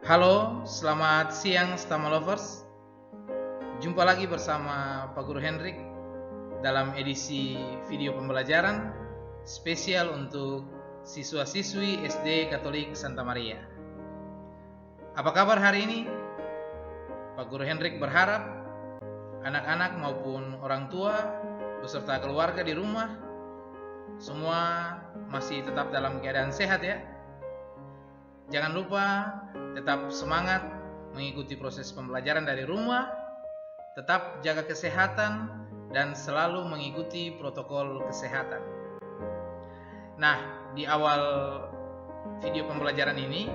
Halo, selamat siang Stama Lovers. Jumpa lagi bersama Pak Guru Hendrik dalam edisi video pembelajaran spesial untuk siswa-siswi SD Katolik Santa Maria. Apa kabar hari ini? Pak Guru Hendrik berharap anak-anak maupun orang tua beserta keluarga di rumah semua masih tetap dalam keadaan sehat ya. Jangan lupa tetap semangat mengikuti proses pembelajaran dari rumah, tetap jaga kesehatan dan selalu mengikuti protokol kesehatan. Nah, di awal video pembelajaran ini,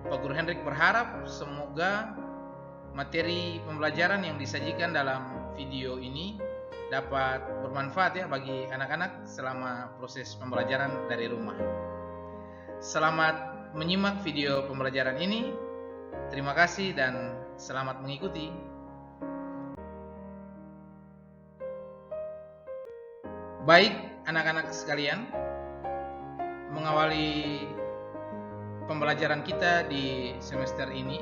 Pak Guru Hendrik berharap semoga materi pembelajaran yang disajikan dalam video ini dapat bermanfaat ya bagi anak-anak selama proses pembelajaran dari rumah. Selamat menyimak video pembelajaran ini. Terima kasih dan selamat mengikuti. Baik anak-anak sekalian, mengawali pembelajaran kita di semester ini,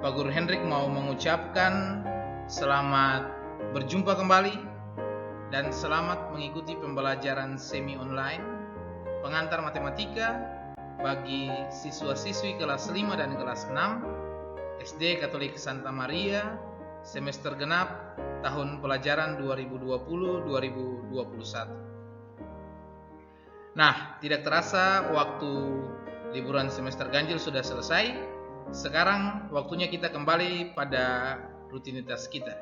Pak Guru Hendrik mau mengucapkan selamat berjumpa kembali dan selamat mengikuti pembelajaran semi online pengantar matematika bagi siswa-siswi kelas 5 dan kelas 6 SD Katolik Santa Maria semester genap tahun pelajaran 2020-2021. Nah, tidak terasa waktu liburan semester ganjil sudah selesai. Sekarang waktunya kita kembali pada rutinitas kita.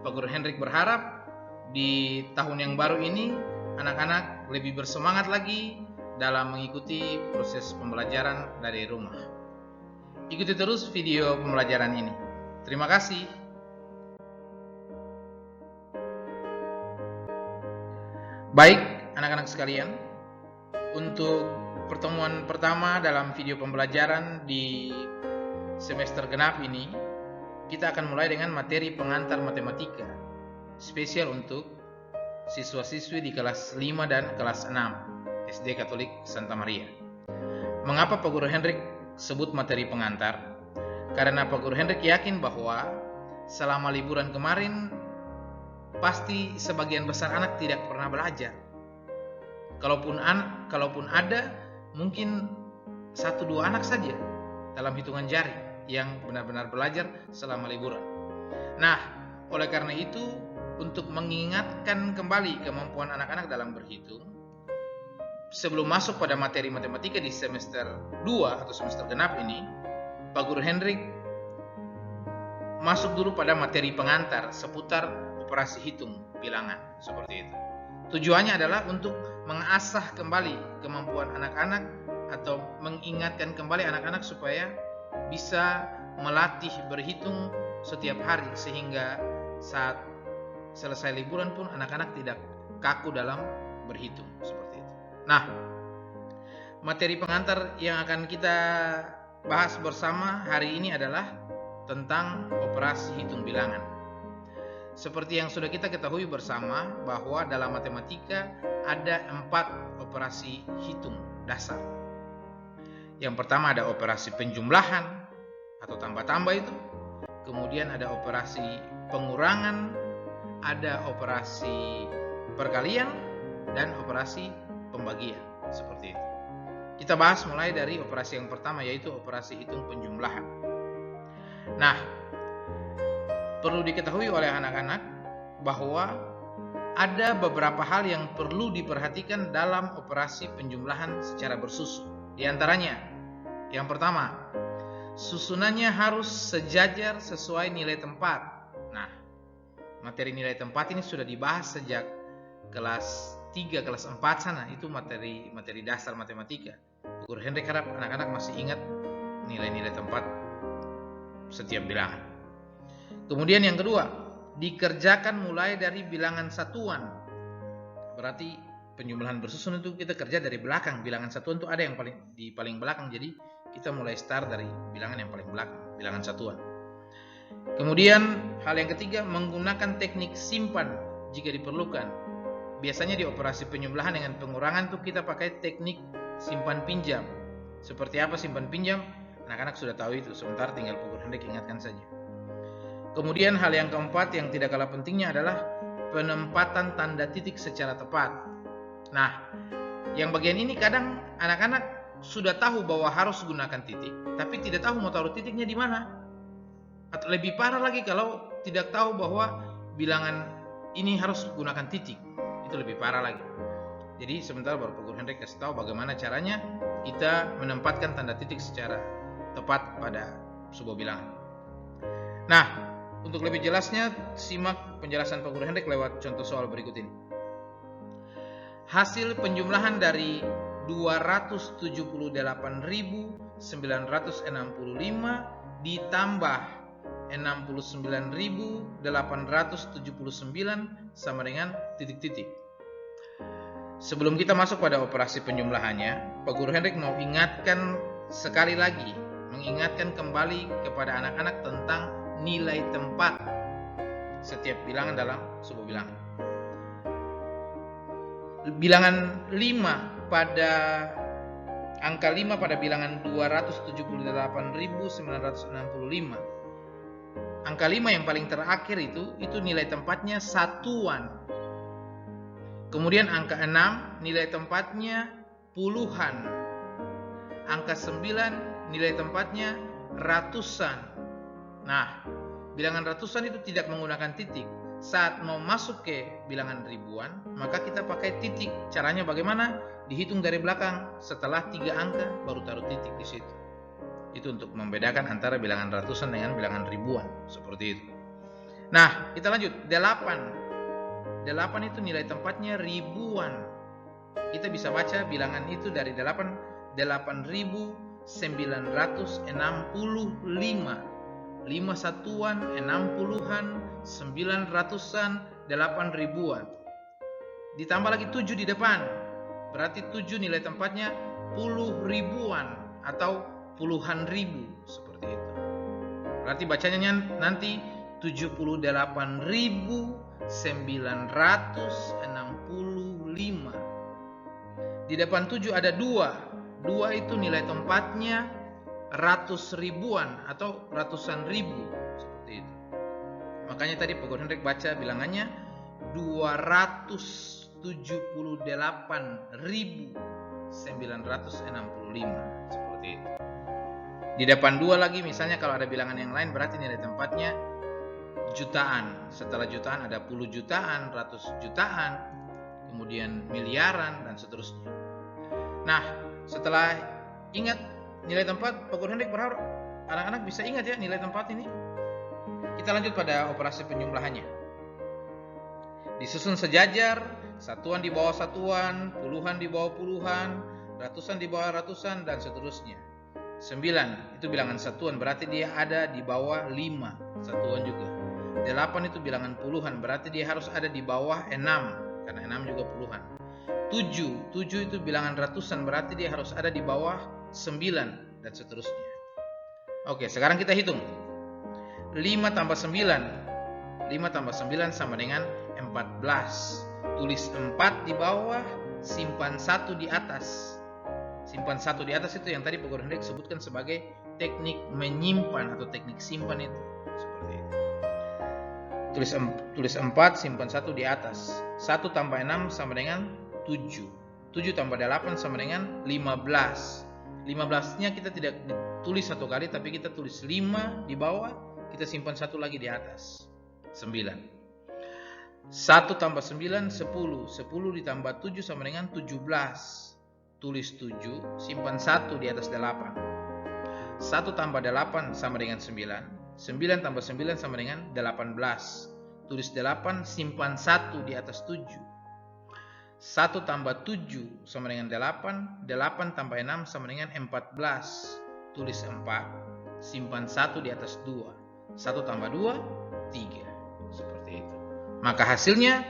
Pak Guru Hendrik berharap di tahun yang baru ini anak-anak lebih bersemangat lagi dalam mengikuti proses pembelajaran dari rumah. Ikuti terus video pembelajaran ini. Terima kasih. Baik, anak-anak sekalian, untuk pertemuan pertama dalam video pembelajaran di semester genap ini, kita akan mulai dengan materi pengantar matematika spesial untuk siswa-siswi di kelas 5 dan kelas 6 SD Katolik Santa Maria. Mengapa Pak Guru Hendrik sebut materi pengantar? Karena Pak Guru Hendrik yakin bahwa selama liburan kemarin pasti sebagian besar anak tidak pernah belajar. Kalaupun ada, mungkin 1-2 anak saja dalam hitungan jari yang benar-benar belajar selama liburan. Nah, oleh karena itu, untuk mengingatkan kembali kemampuan anak-anak dalam berhitung, sebelum masuk pada materi matematika di semester 2 atau semester genap ini, Pak Guru Hendrik masuk dulu pada materi pengantar seputar operasi hitung bilangan seperti itu. Tujuannya adalah untuk mengasah kembali kemampuan anak-anak atau mengingatkan kembali anak-anak supaya bisa melatih berhitung setiap hari sehingga saat selesai liburan pun anak-anak tidak kaku dalam berhitung seperti itu. Nah, materi pengantar yang akan kita bahas bersama hari ini adalah tentang operasi hitung bilangan. Seperti yang sudah kita ketahui bersama bahwa dalam matematika ada 4 operasi hitung dasar. Yang pertama ada operasi penjumlahan atau tambah-tambah itu. Kemudian ada operasi pengurangan, ada operasi perkalian, dan operasi pembagian seperti itu. Kita bahas mulai dari operasi yang pertama, yaitu operasi hitung penjumlahan. Nah, perlu diketahui oleh anak-anak bahwa ada beberapa hal yang perlu diperhatikan dalam operasi penjumlahan secara bersusun. Di antaranya, yang pertama, susunannya harus sejajar sesuai nilai tempat. Nah, materi nilai tempat ini sudah dibahas sejak kelas 3, kelas 4 sana. Itu materi dasar matematika. Guru Hendrik harap anak-anak masih ingat nilai-nilai tempat setiap bilangan. Kemudian yang kedua, dikerjakan mulai dari bilangan satuan. Berarti penjumlahan bersusun itu kita kerja dari belakang. Bilangan satuan itu ada yang paling belakang. Jadi kita mulai start dari bilangan yang paling belakang, bilangan satuan. Kemudian hal yang ketiga, menggunakan teknik simpan jika diperlukan. Biasanya di operasi penjumlahan dengan pengurangan tuh kita pakai teknik simpan pinjam. Seperti apa simpan pinjam? Anak-anak sudah tahu itu, sebentar tinggal Pak Guru Hendrik ingatkan saja. Kemudian hal yang keempat yang tidak kalah pentingnya adalah penempatan tanda titik secara tepat. Nah, yang bagian ini kadang anak-anak sudah tahu bahwa harus gunakan titik, tapi tidak tahu mau taruh titiknya di mana. Atau lebih parah lagi kalau tidak tahu bahwa bilangan ini harus gunakan titik, itu lebih parah lagi. Jadi sebentar baru Pak Guru Hendrik kasih tahu bagaimana caranya kita menempatkan tanda titik secara tepat pada sebuah bilangan. Nah, untuk lebih jelasnya simak penjelasan Pak Guru Hendrik lewat contoh soal berikut ini. Hasil penjumlahan dari 278.965 ditambah 69.879 sama dengan titik-titik. Sebelum kita masuk pada operasi penjumlahannya, Pak Guru Hendrik mau ingatkan sekali lagi, mengingatkan kembali kepada anak-anak tentang nilai tempat setiap bilangan dalam sebuah bilangan. Bilangan 5 pada angka 5 pada bilangan 278.965. Angka 5 yang paling terakhir itu nilai tempatnya satuan. Kemudian angka 6 nilai tempatnya puluhan. Angka 9 nilai tempatnya ratusan. Nah, bilangan ratusan itu tidak menggunakan titik. Saat mau masuk ke bilangan ribuan, maka kita pakai titik. Caranya bagaimana? Dihitung dari belakang. Setelah 3 angka baru taruh titik di situ. Itu untuk membedakan antara bilangan ratusan dengan bilangan ribuan, seperti itu. Nah, kita lanjut. 8 itu nilai tempatnya ribuan. Kita bisa baca bilangan itu dari 8.965. 5 satuan, 60-an, 900-an, 8 ribuan. Ditambah lagi 7 di depan. Berarti 7 nilai tempatnya puluh ribuan atau puluhan ribu, seperti itu. Berarti bacanya nanti 78.965. Di depan 7 ada 2. 2 itu nilai tempatnya ratus ribuan atau ratusan ribu, seperti itu. Makanya tadi Pak Guru Hendrik baca bilangannya 278.965, seperti itu. Di depan 2 lagi misalnya kalau ada bilangan yang lain berarti nilai tempatnya jutaan. Setelah jutaan ada puluh jutaan, ratus jutaan, kemudian miliaran dan seterusnya. Nah, setelah ingat nilai tempat, Pak Guru Hendrik berharap anak-anak bisa ingat ya nilai tempat ini. Kita lanjut pada operasi penjumlahannya. Disusun sejajar, satuan di bawah satuan, puluhan di bawah puluhan, ratusan di bawah ratusan, dan seterusnya. 9 itu bilangan satuan, berarti dia ada di bawah 5 satuan juga. 8 itu bilangan puluhan, berarti dia harus ada di bawah 6, karena 6 juga puluhan. 7 itu bilangan ratusan, berarti dia harus ada di bawah 9 dan seterusnya. Oke, sekarang kita hitung. 5 tambah 9 sama dengan 14. Tulis 4 di bawah, simpan 1 di atas. Simpan 1 di atas itu yang tadi Pak Guru Hendrik sebutkan sebagai teknik menyimpan atau teknik simpan itu. Seperti itu. Tulis 4, simpan 1 di atas. 1 tambah 6 sama dengan 7. 7 tambah 8 sama dengan 15. 15-nya kita tidak tulis satu kali, tapi kita tulis 5 di bawah, kita simpan 1 lagi di atas. 9. 1 tambah 9, 10. 10 ditambah 7 sama dengan 17. Tulis 7, simpan 1 di atas 8. 1 tambah 8 sama dengan 9. 9 tambah 9 sama dengan 18. Tulis 8, simpan 1 di atas 7. 1 tambah 7 sama dengan 8. 8 tambah 6 sama dengan 14. Tulis 4, simpan 1 di atas 2. 1 tambah 2, 3. Seperti itu. Maka hasilnya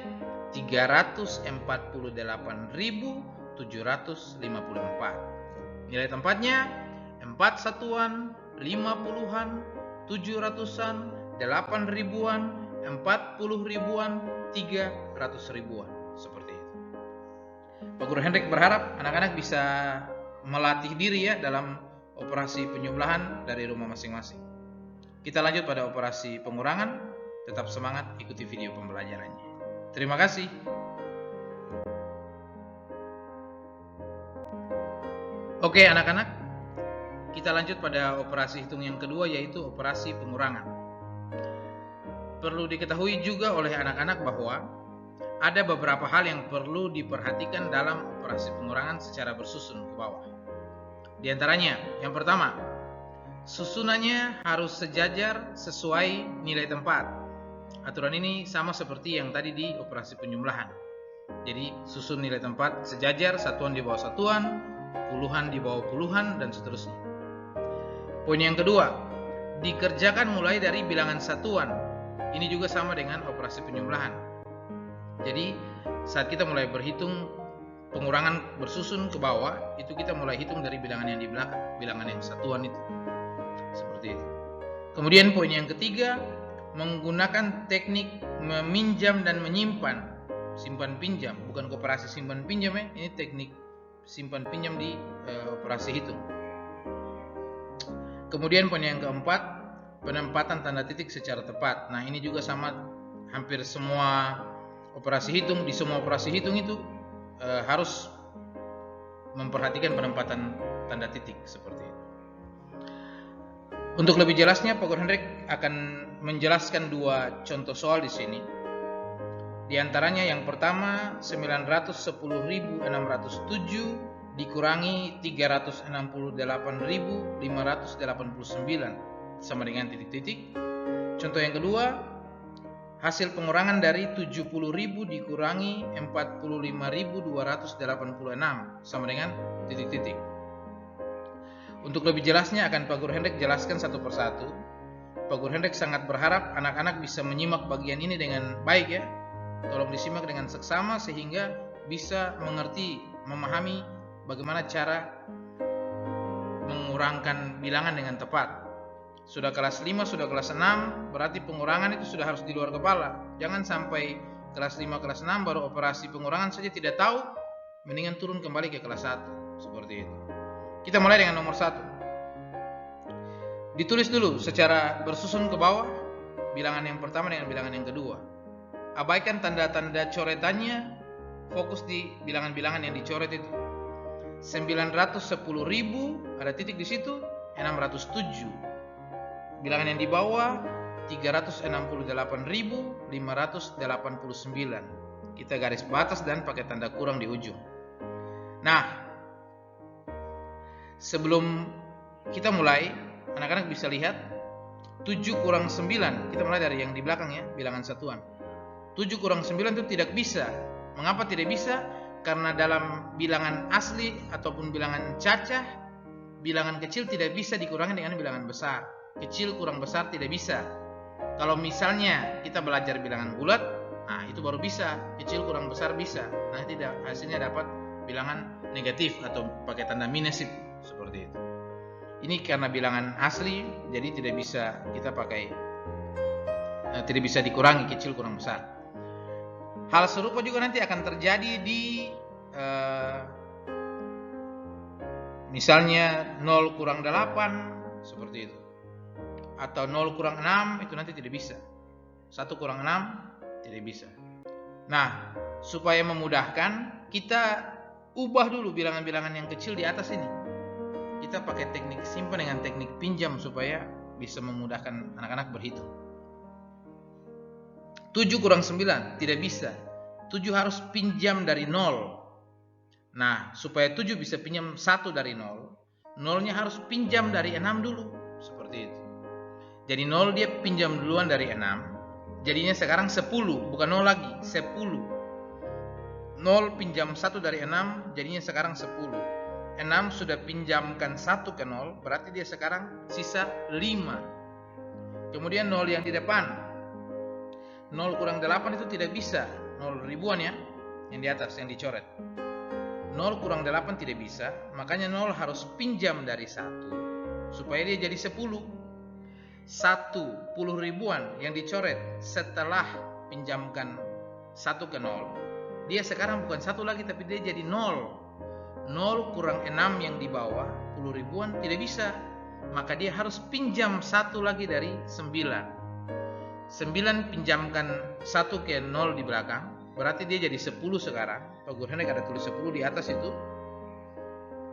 348.754. Nilai tempatnya 4 satuan, 5 puluhan, 7 ratusan, 8 ribuan, 40 ribuan, 300 ribuan. Seperti itu. Pak Guru Hendrik berharap anak-anak bisa melatih diri ya dalam operasi penjumlahan dari rumah masing-masing. Kita lanjut pada operasi pengurangan. Tetap semangat, ikuti video pembelajarannya. Terima kasih. Oke anak-anak, kita lanjut pada operasi hitung yang kedua, yaitu operasi pengurangan. Perlu diketahui juga oleh anak-anak bahwa ada beberapa hal yang perlu diperhatikan dalam operasi pengurangan secara bersusun ke bawah. Di antaranya, yang pertama, susunannya harus sejajar sesuai nilai tempat. Aturan ini sama seperti yang tadi di operasi penjumlahan. Jadi susun nilai tempat sejajar, satuan di bawah satuan, puluhan di bawah puluhan, dan seterusnya. Poin yang kedua, dikerjakan mulai dari bilangan satuan. Ini juga sama dengan operasi penjumlahan. Jadi saat kita mulai berhitung pengurangan bersusun ke bawah, itu kita mulai hitung dari bilangan yang di belakang, bilangan yang satuan itu. Seperti itu. Kemudian poin yang ketiga, menggunakan teknik meminjam dan menyimpan, simpan pinjam, bukan koperasi simpan pinjam ya, ini teknik simpan pinjam di operasi hitung. Kemudian poin yang keempat, penempatan tanda titik secara tepat. Nah ini juga sama hampir semua operasi hitung. Di semua operasi hitung itu harus memperhatikan penempatan tanda titik seperti itu. Untuk lebih jelasnya, Pak Guru Hendrik akan menjelaskan dua contoh soal di sini. Di antaranya yang pertama, 910.607 dikurangi 368.589 sama dengan titik-titik. Contoh yang kedua, hasil pengurangan dari 70.000 dikurangi 45.286 sama dengan titik-titik. Untuk lebih jelasnya akan Pak Guru Hendrik jelaskan satu persatu. Pak Guru Hendrik sangat berharap anak-anak bisa menyimak bagian ini dengan baik ya. Tolong disimak dengan seksama sehingga bisa mengerti, memahami bagaimana cara mengurangkan bilangan dengan tepat. Sudah kelas 5, sudah kelas 6, berarti pengurangan itu sudah harus di luar kepala. Jangan sampai kelas 5, kelas 6 baru operasi pengurangan saja tidak tahu, mendingan turun kembali ke kelas 1. Seperti itu. Kita mulai dengan nomor 1. Ditulis dulu secara bersusun ke bawah bilangan yang pertama dengan bilangan yang kedua. Abaikan tanda-tanda coretannya, fokus di bilangan-bilangan yang dicoret itu. 910.000 ada titik di situ, 607. Bilangan yang di bawah 368.589. Kita garis batas dan pakai tanda kurang di ujung. Nah, sebelum kita mulai, anak-anak bisa lihat 7 kurang 9. Kita mulai dari yang di belakang ya, bilangan satuan. 7 kurang 9 itu tidak bisa. Mengapa tidak bisa? Karena dalam bilangan asli ataupun bilangan cacah, bilangan kecil tidak bisa dikurangi dengan bilangan besar. Kecil kurang besar tidak bisa. Kalau misalnya kita belajar bilangan bulat, nah itu baru bisa. Kecil kurang besar bisa. Nah tidak, hasilnya dapat bilangan negatif atau pakai tanda minus seperti itu. Ini karena bilangan asli, jadi tidak bisa kita pakai, tidak bisa dikurangi kecil kurang besar. Hal serupa juga nanti akan terjadi di misalnya 0 kurang 8 seperti itu, atau 0 kurang 6 itu nanti tidak bisa. 1 kurang 6 tidak bisa. Nah, supaya memudahkan, kita ubah dulu bilangan-bilangan yang kecil di atas ini. Kita pakai teknik simpan dengan teknik pinjam supaya bisa memudahkan anak-anak berhitung. 7 kurang 9 tidak bisa. 7 harus pinjam dari 0. Nah, supaya 7 bisa pinjam 1 dari 0, 0-nya harus pinjam dari 6 dulu. Seperti itu. Jadi 0 dia pinjam duluan dari 6. Jadinya sekarang 10, bukan 0 lagi, 10. 0 pinjam 1 dari 6, jadinya sekarang 10. 6 sudah pinjamkan 1 ke 0, berarti dia sekarang sisa 5. Kemudian 0 yang di depan, 0 kurang 8 itu tidak bisa. 0 ribuan ya, yang di atas, yang dicoret. 0 kurang 8 tidak bisa, makanya 0 harus pinjam dari 1 supaya dia jadi 10. 10 ribuan yang dicoret setelah pinjamkan 1 ke 0, dia sekarang bukan 1 lagi tapi dia jadi 0. 0 kurang 6 yang di bawah 10 ribuan tidak bisa, maka dia harus pinjam 1 lagi dari 9. 9 pinjamkan 1 ke 0 di belakang, berarti dia jadi 10 sekarang. Pak Guru Hendrik ada tulis 10 di atas itu.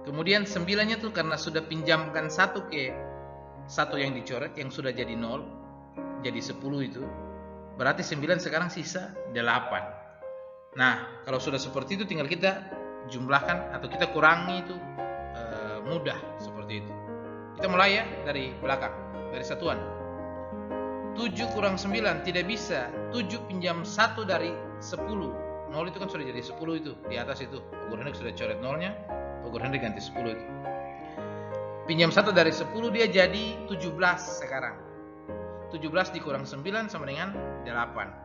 Kemudian 9-nya tuh karena sudah pinjamkan 1 ke 1 yang dicoret yang sudah jadi 0, jadi 10 itu. Berarti 9 sekarang sisa 8. Nah, kalau sudah seperti itu tinggal kita jumlahkan atau kita kurangi itu mudah seperti itu. Kita mulai ya dari belakang, dari satuan. 7 kurang 9 tidak bisa. 7 pinjam 1 dari 10. 0 itu kan sudah jadi 10 itu di atas itu. Pak Guru Hendrik sudah coret 0-nya. Pak Guru Hendrik ganti 10 itu. Pinjam 1 dari 10 dia jadi 17 sekarang. 17 dikurang 9 sama dengan 8.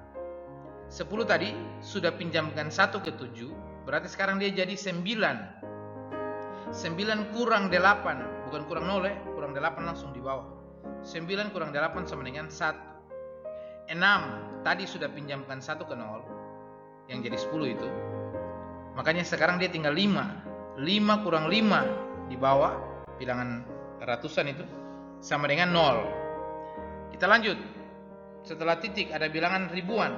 10 tadi sudah pinjamkan 1 ke 7, berarti sekarang dia jadi 9. 9 kurang 8, bukan kurang 0 ya, kurang 8 langsung di bawah. 9 kurang 8 sama dengan 1. 6 tadi sudah pinjamkan 1 ke 0, yang jadi 10 itu. Makanya sekarang dia tinggal 5. 5 kurang 5 di bawah, bilangan ratusan itu, sama dengan 0. Kita lanjut. Setelah titik ada bilangan ribuan.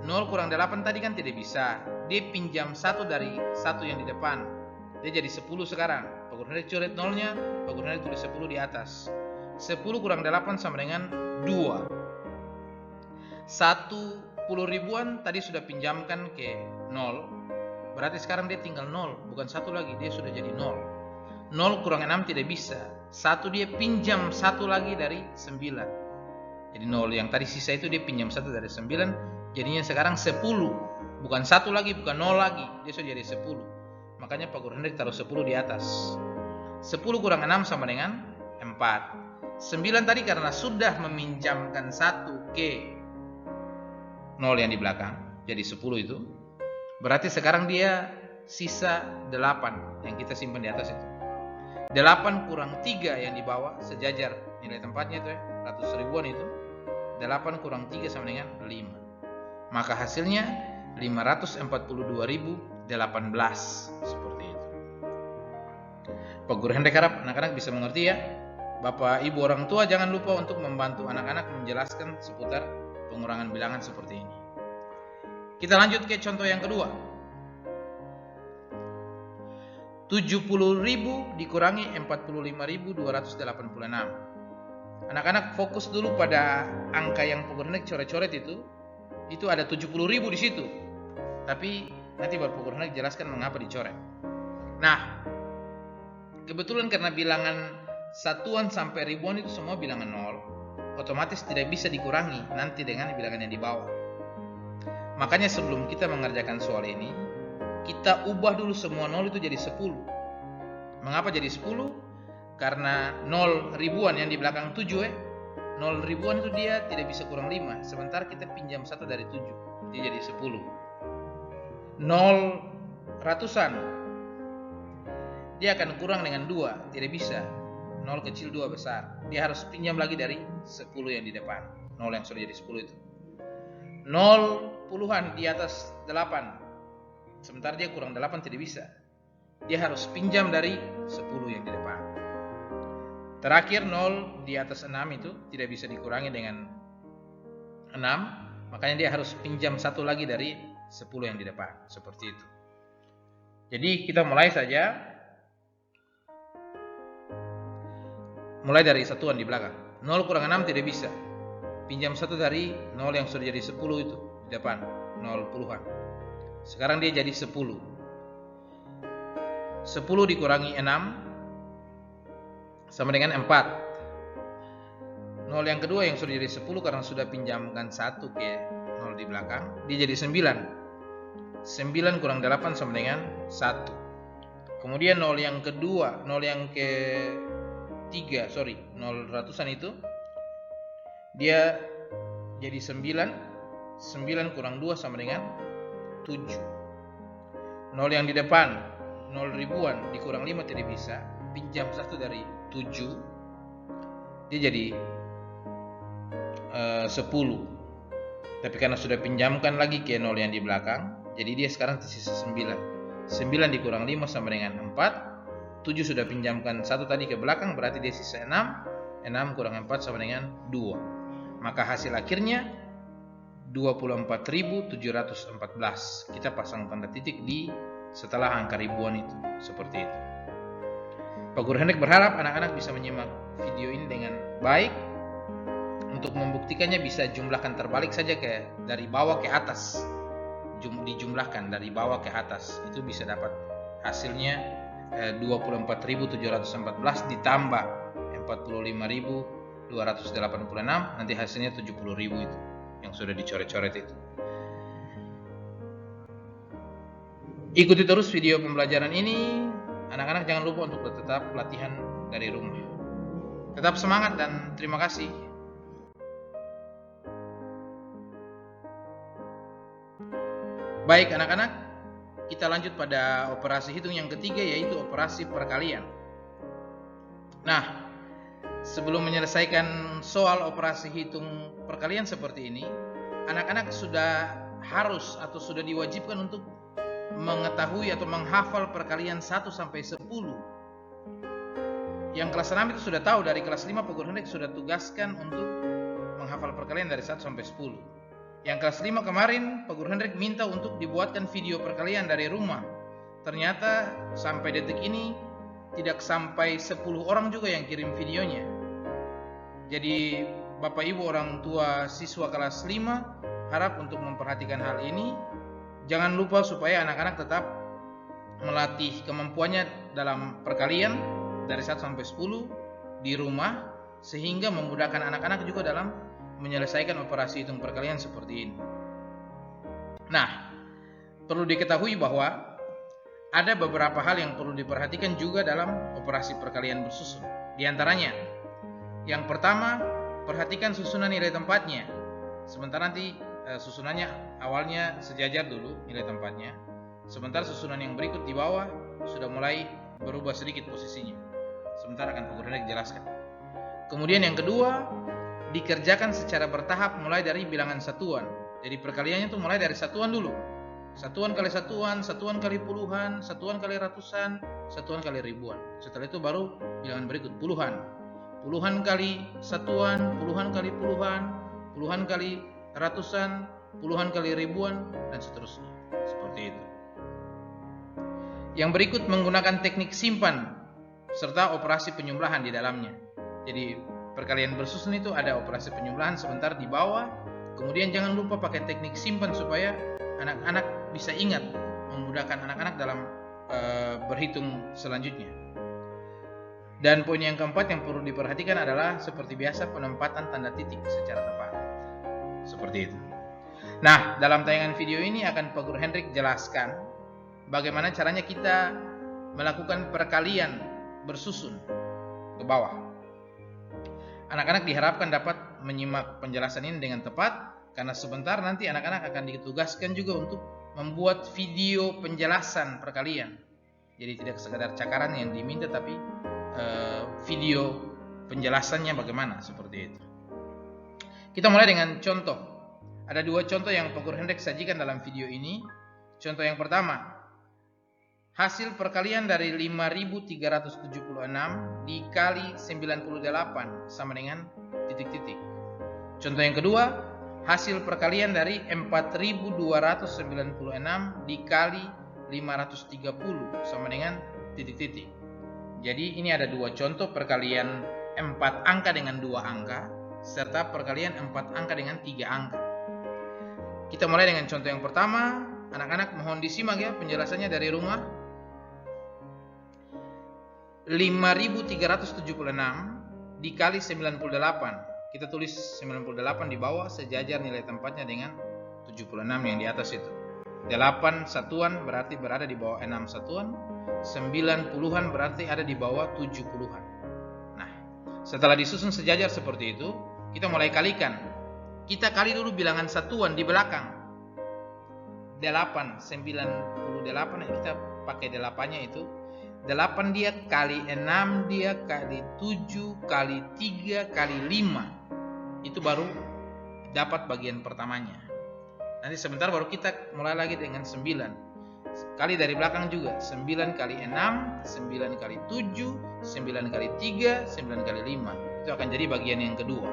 0 kurang 8 tadi kan tidak bisa. Dia pinjam 1 dari 1 yang di depan. Dia jadi 10 sekarang. Pak Guru Hendrik coret 0-nya, Pak Guru Hendrik tulis 10 di atas. 10 kurang 8 sama dengan 2. 10 ribuan tadi sudah pinjamkan ke 0. Berarti sekarang dia tinggal 0, bukan 1 lagi, dia sudah jadi 0. 0 kurang 6 tidak bisa. 1 dia pinjam 1 lagi dari 9. Jadi 0 yang tadi sisa itu dia pinjam 1 dari 9. Jadinya sekarang 10. Bukan 1 lagi, bukan 0 lagi. Dia sudah jadi 10. Makanya Pak Guru Hendrik taruh 10 di atas. 10 kurang 6 sama dengan 4. 9 tadi karena sudah meminjamkan 1 ke 0 yang di belakang, jadi 10 itu. Berarti sekarang dia sisa 8 yang kita simpan di atas itu. 8 kurang 3 yang di bawah, sejajar nilai tempatnya itu ya, ratus ribuan itu. 8 kurang 3 sama dengan 5. Maka hasilnya 542.018 seperti itu. Pak Guru Hendrik harap anak-anak bisa mengerti ya. Bapak Ibu orang tua jangan lupa untuk membantu anak-anak menjelaskan seputar pengurangan bilangan seperti ini. Kita lanjut ke contoh yang kedua. 70.000 dikurangi 45.286. Anak-anak fokus dulu pada angka yang Pak Guru Hendrik coret-coret itu ada 70.000 di situ. Tapi nanti Pak Guru Hendrik jelaskan mengapa dicoret. Nah, kebetulan karena bilangan satuan sampai ribuan itu semua bilangan 0, otomatis tidak bisa dikurangi nanti dengan bilangan yang di bawah. Makanya sebelum kita mengerjakan soal ini, kita ubah dulu semua 0 itu jadi 10. Mengapa jadi 10? Karena 0 ribuan yang di belakang 7 0 ribuan itu dia tidak bisa kurang 5. Sementara kita pinjam 1 dari 7, dia jadi 10. 0 ratusan, dia akan kurang dengan 2, tidak bisa. 0 kecil 2 besar. Dia harus pinjam lagi dari 10 yang di depan. 0 yang sudah jadi 10 itu. 0 puluhan di atas 8. Sementara dia kurang 8 tidak bisa. Dia harus pinjam dari 10 yang di depan. Terakhir 0 di atas 6 itu tidak bisa dikurangi dengan 6. Makanya dia harus pinjam 1 lagi dari 10 yang di depan. Seperti itu. Jadi kita mulai saja. Mulai dari satuan di belakang. 0 kurang 6 tidak bisa. Pinjam 1 dari 0 yang sudah jadi 10 itu di depan. 0 puluhan. Sekarang dia jadi 10. 10 dikurangi 6 sama dengan 4. 0 yang kedua yang sudah jadi 10 karena sudah pinjamkan 1 ke 0 di belakang, dia jadi 9. 9 kurang 8 sama dengan 1. Kemudian 0 yang kedua, 0 yang ke 3, 0 ratusan itu dia jadi 9. 9 kurang 2 sama dengan 7. 0 yang di depan 0 ribuan dikurang 5 tidak bisa. Pinjam 1 dari 7, dia jadi 10. Tapi karena sudah pinjamkan lagi ke 0 yang di belakang, jadi dia sekarang tersisa 9. 9 dikurang 5 sama dengan 4. 7 sudah pinjamkan 1 tadi ke belakang, berarti dia sisa 6. 6 kurang 4 sama dengan 2. Maka hasil akhirnya 24.714. Kita pasang tanda titik di setelah angka ribuan itu. Seperti itu. Pak Guru Hendrik berharap anak-anak bisa menyimak video ini dengan baik. Untuk membuktikannya bisa jumlahkan terbalik saja dari bawah ke atas. Dijumlahkan dari bawah ke atas. Itu bisa dapat hasilnya 24.714 ditambah 45.286, nanti hasilnya 70.000 itu yang sudah dicoret-coret itu. Ikuti terus video pembelajaran ini. Anak-anak jangan lupa untuk tetap latihan dari rumah. Tetap semangat dan terima kasih. Baik anak-anak, kita lanjut pada operasi hitung yang ketiga, yaitu operasi perkalian. Nah, sebelum menyelesaikan soal operasi hitung perkalian seperti ini, anak-anak sudah harus atau sudah diwajibkan untuk mengetahui atau menghafal perkalian 1 sampai 10. Yang kelas 6 itu sudah tahu, dari kelas 5 Pak Guru Hendrik sudah tugaskan untuk menghafal perkalian dari 1 sampai 10. Yang kelas 5 kemarin Pak Guru Hendrik minta untuk dibuatkan video perkalian dari rumah. Ternyata sampai detik ini tidak sampai 10 orang juga yang kirim videonya. Jadi Bapak Ibu orang tua siswa kelas 5 harap untuk memperhatikan hal ini. Jangan lupa supaya anak-anak tetap melatih kemampuannya dalam perkalian dari 1 sampai 10 di rumah, sehingga memudahkan anak-anak juga dalam menyelesaikan operasi hitung perkalian seperti ini. Nah, perlu diketahui bahwa ada beberapa hal yang perlu diperhatikan juga dalam operasi perkalian bersusun. Di antaranya, yang pertama, perhatikan susunan nilai tempatnya. Sementara nanti susunannya awalnya sejajar dulu nilai tempatnya. Sementara susunan yang berikut di bawah sudah mulai berubah sedikit posisinya. Sebentar akan Pak Guru Hendrik jelaskan. Kemudian yang kedua, dikerjakan secara bertahap mulai dari bilangan satuan. Jadi perkaliannya itu mulai dari satuan dulu. Satuan kali satuan, satuan kali puluhan, satuan kali ratusan, satuan kali ribuan. Setelah itu baru bilangan berikut, puluhan. Puluhan kali satuan, puluhan kali puluhan, puluhan kali ratusan, puluhan kali ribuan, dan seterusnya. Seperti itu. Yang berikut menggunakan teknik simpan serta operasi penyumlahan di dalamnya. Jadi perkalian bersusun itu ada operasi penyumlahan sebentar di bawah. Kemudian jangan lupa pakai teknik simpan supaya anak-anak bisa ingat, memudahkan anak-anak dalam berhitung selanjutnya. Dan poin yang keempat yang perlu diperhatikan adalah seperti biasa penempatan tanda titik secara tepat. Seperti itu. Nah, dalam tayangan video ini akan Pak Guru Hendrik jelaskan bagaimana caranya kita melakukan perkalian bersusun ke bawah. Anak-anak diharapkan dapat menyimak penjelasan ini dengan tepat, karena sebentar nanti anak-anak akan ditugaskan juga untuk membuat video penjelasan perkalian. Jadi tidak sekadar cakaran yang diminta, tapi video penjelasannya bagaimana, seperti itu. Kita mulai dengan contoh. Ada 2 contoh yang Pak Guru Hendrik sajikan dalam video ini. Contoh yang pertama, hasil perkalian dari 5.376 dikali 98 sama dengan titik-titik. Contoh yang kedua, hasil perkalian dari 4.296 dikali 530 sama dengan titik-titik. Jadi ini ada 2 contoh perkalian 4 angka dengan 2 angka, serta perkalian 4 angka dengan 3 angka. Kita mulai dengan contoh yang pertama. Anak-anak mohon disimak ya penjelasannya dari rumah. 5.376 dikali 98. Kita tulis 98 di bawah, sejajar nilai tempatnya dengan 76 yang di atas itu. 8 satuan berarti berada di bawah 6 satuan. 9 puluhan berarti ada di bawah 7 puluhan. Nah, setelah disusun sejajar seperti itu, kita mulai kalikan. Kita kali dulu bilangan satuan di belakang. 8, 98, kita pakai 8-nya itu. 8 dia kali 6 dia kali 7 kali 3 kali 5. Itu baru dapat bagian pertamanya. Nanti sebentar baru kita mulai lagi dengan 9. Kali dari belakang juga. 9 kali 6, 9 kali 7, 9 kali 3, 9 kali 5. Itu akan jadi bagian yang kedua.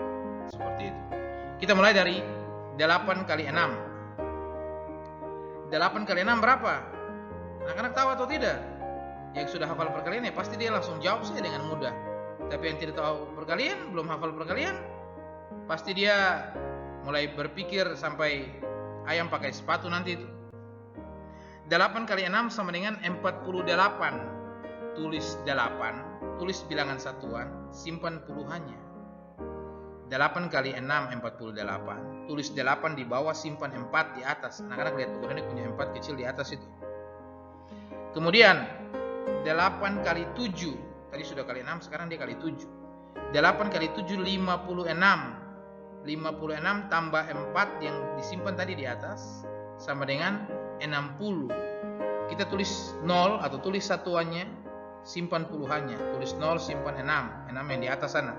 Seperti itu. Kita mulai dari 8 kali 6. 8 kali 6 berapa? Anak-anak tahu atau tidak? Yang sudah hafal perkalian ya pasti dia langsung jawab saya dengan mudah. Tapi yang tidak tahu perkalian, belum hafal perkalian, pasti dia mulai berpikir sampai ayam pakai sepatu nanti itu. 8 kali 6 sama dengan 48. Tulis 8, tulis bilangan satuan, simpan puluhannya. 8 kali 6 48. Tulis 8 di bawah, simpan 4 di atas. Anak-anak lihat buku ini punya 4 kecil di atas itu. Kemudian 8 kali 7. Tadi sudah kali 6, sekarang dia kali 7. 8 kali 7 56. 56 tambah 4 yang disimpan tadi di atas sama dengan 60. Kita tulis 0 atau tulis satuannya, simpan puluhannya. Tulis 0, simpan 6. 6 yang di atas sana.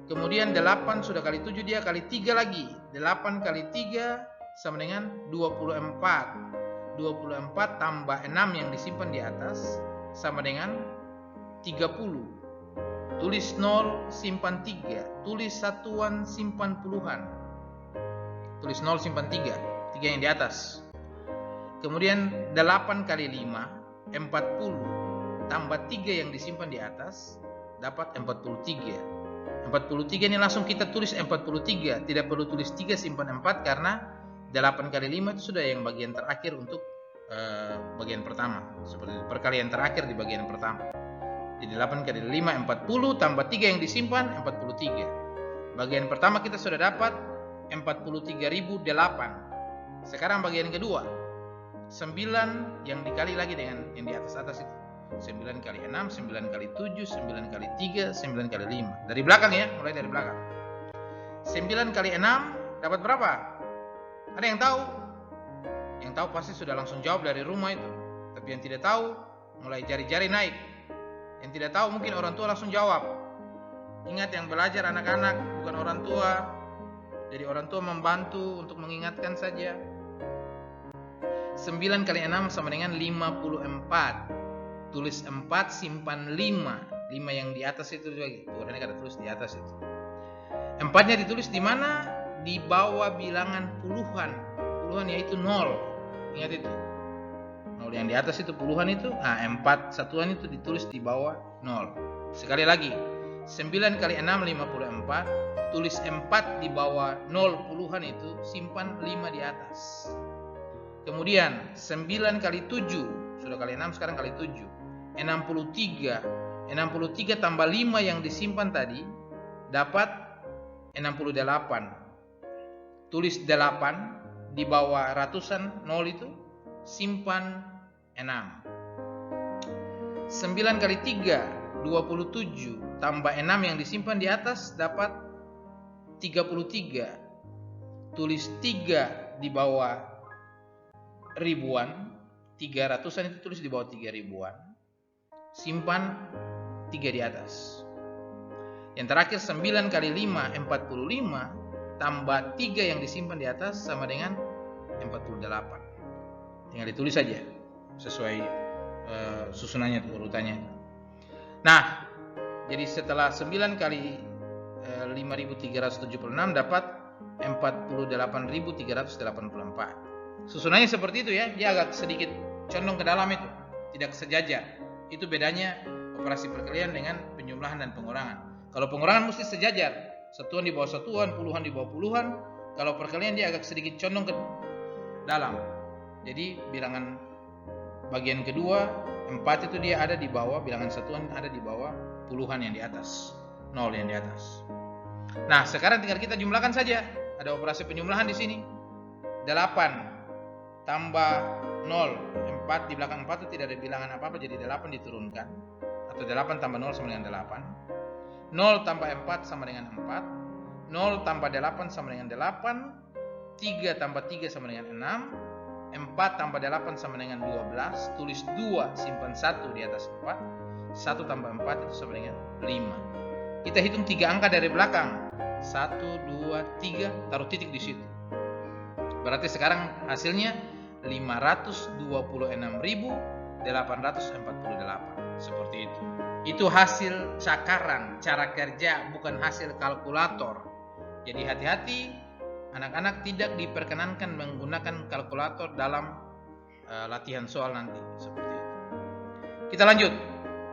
Kemudian 8 sudah kali 7, dia kali 3 lagi. 8 kali 3 sama dengan 24. 24 tambah 6 yang disimpan di atas sama dengan 30. Tulis 0, simpan 3. Tulis satuan, simpan puluhan. Tulis 0, simpan 3. 3 yang di atas. Kemudian 8 kali 5 40 tambah 3 yang disimpan di atas dapat 43. 43 ini langsung kita tulis 43, tidak perlu tulis 3 simpan 4 karena 8 kali 5 itu sudah yang bagian terakhir untuk bagian pertama, seperti itu, perkalian terakhir di bagian pertama. Jadi 8 kali 5 40 tambah 3 yang disimpan 43. Bagian pertama kita sudah dapat 43.008. Sekarang bagian kedua, 9 yang dikali lagi dengan yang di atas itu. 9 kali 6, 9 kali 7, 9 kali 3, 9 kali 5. Dari belakang ya, mulai dari belakang. 9 kali 6 dapat berapa? Ada yang tahu? Yang tahu pasti sudah langsung jawab dari rumah itu. Tapi yang tidak tahu, mulai jari-jari naik. Yang tidak tahu mungkin orang tua langsung jawab. Ingat yang belajar anak-anak, bukan orang tua. Jadi orang tua membantu untuk mengingatkan saja. 9 kali 6 sama dengan 54. Tulis 4, simpan 5. 5 yang di atas itu lagi. Bukan ada tulis di atas itu. 4-nya ditulis di mana? Di bawah bilangan puluhan. Puluhan yaitu 0. Ingat itu. 0 yang di atas itu puluhan itu. Nah, 4 satuan itu ditulis di bawah 0. Sekali lagi. 9 kali 6 54. Tulis 4 di bawah 0 puluhan itu, simpan 5 di atas. Kemudian 9 kali 7, sudah kali 6 sekarang kali 7. 63. 63 tambah 5 yang disimpan tadi dapat 68. Tulis 8 di bawah ratusan 0 itu, simpan 6. 9 kali 3 27 tambah 6 yang disimpan di atas dapat 33. Tulis 3 di bawah ribuan, 300-an itu tulis di bawah 3 ribuan. Simpan 3 di atas. Yang terakhir 9 kali 5 45 tambah 3 yang disimpan di atas sama dengan 48. Tinggal ditulis saja sesuai susunannya, urutannya. Nah, jadi setelah 9 kali 5.376 dapat 48.384. Susunannya seperti itu ya. Dia agak sedikit condong ke dalam itu, tidak sejajar. Itu bedanya operasi perkalian dengan penjumlahan dan pengurangan. Kalau pengurangan mesti sejajar, satuan di bawah satuan, puluhan di bawah puluhan. Kalau perkalian dia agak sedikit condong ke dalam. Jadi bilangan bagian kedua 4 itu dia ada di bawah, bilangan satuan ada di bawah, puluhan yang di atas, 0 yang di atas. Nah, sekarang tinggal kita jumlahkan saja. Ada operasi penjumlahan di sini. 8 tambah 0, 4 di belakang 4 itu tidak ada bilangan apa-apa, jadi 8 diturunkan. Atau 8 tambah 0 sama dengan 8. 0 tambah 4 sama dengan 4. 0 tambah 8 sama dengan 8. 3 tambah 3 sama dengan 6. 4 tambah 8 sama dengan 12. Tulis 2, simpan 1 di atas 4. 1 tambah 4 itu sama dengan 5. Kita hitung 3 angka dari belakang. 1, 2, 3, taruh titik di situ. Berarti sekarang hasilnya 526.848. Seperti itu. Itu hasil cakaran, cara kerja, bukan hasil kalkulator. Jadi hati-hati, anak-anak tidak diperkenankan menggunakan kalkulator dalam latihan soal nanti. Seperti itu. Kita lanjut.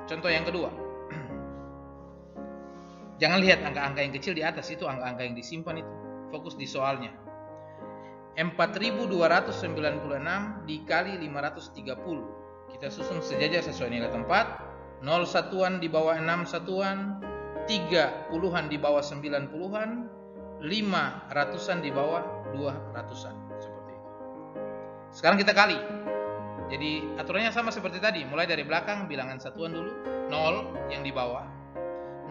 Contoh yang kedua. Jangan lihat angka-angka yang kecil di atas, itu angka-angka yang disimpan itu. Fokus di soalnya. 4.296 dikali 530. Kita susun sejajar sesuai nilai tempat. 0 satuan di bawah 6 satuan, 3 puluhan di bawah 9 puluhan, 5 ratusan di bawah 2 ratusan. Seperti itu. Sekarang kita kali. Jadi aturannya sama seperti tadi. Mulai dari belakang, bilangan satuan dulu. 0 yang di bawah.